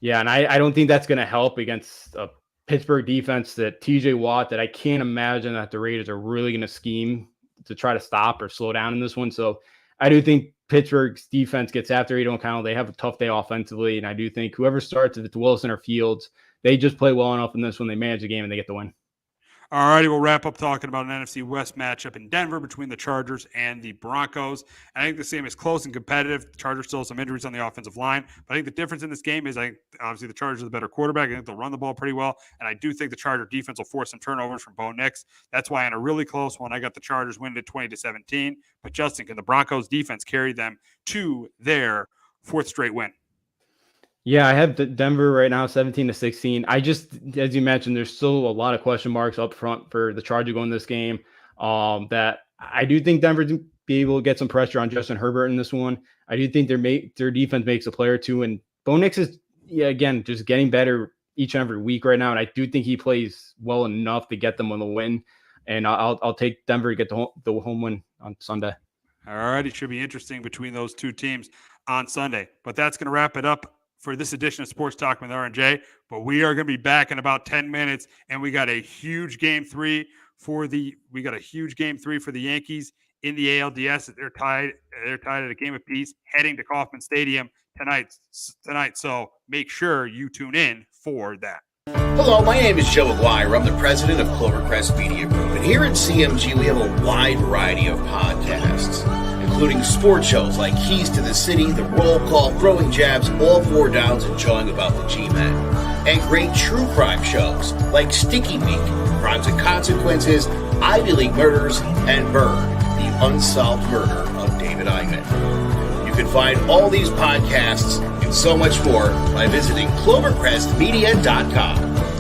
Yeah, and I don't think that's going to help against a Pittsburgh defense that TJ Watt, that I can't imagine that the Raiders are really going to scheme to try to stop or slow down in this one. So I do think Pittsburgh's defense gets after Aiden O'Connell. They have a tough day offensively, and I do think whoever starts, if it's Wilson or Fields, they just play well enough in this one. They manage the game and they get the win. All righty, we'll wrap up talking about an NFC West matchup in Denver between the Chargers and the Broncos. I think this game is close and competitive. The Chargers still have some injuries on the offensive line, but I think the difference in this game is obviously the Chargers are the better quarterback. I think they'll run the ball pretty well, and I do think the Charger defense will force some turnovers from Bo Nix. That's why in a really close one, I got the Chargers winning at 20-17. But Justin, can the Broncos defense carry them to their 4th straight win? Yeah, I have Denver right now 17-16. I just, as you mentioned, there's still a lot of question marks up front for the Chargers going this game. That I do think Denver to be able to get some pressure on Justin Herbert in this one. I do think their defense makes a play or two, and Bo Nix is again just getting better each and every week right now, and I do think he plays well enough to get them on the win. And I'll take Denver to get the home win on Sunday. All right, it should be interesting between those two teams on Sunday, but that's going to wrap it up for this edition of Sports Talk with R&J. But we are going to be back in about 10 minutes, and we got a huge game 3 for the Yankees in the ALDS. They're tied at a game apiece, heading to Kauffman Stadium tonight. So make sure you tune in for that. Hello, my name is Joe Aguirre. I'm the president of Clovercrest Media Group, and here at CMG we have a wide variety of podcasts, including sports shows like Keys to the City, The Roll Call, Throwing Jabs, All Four Downs, and Jawing About the G-Men, and great true crime shows like Stinky Week, Crimes and Consequences, Ivy League Murders, and Bird, the unsolved murder of David Eichmann. You can find all these podcasts and so much more by visiting clovercrestmedia.com.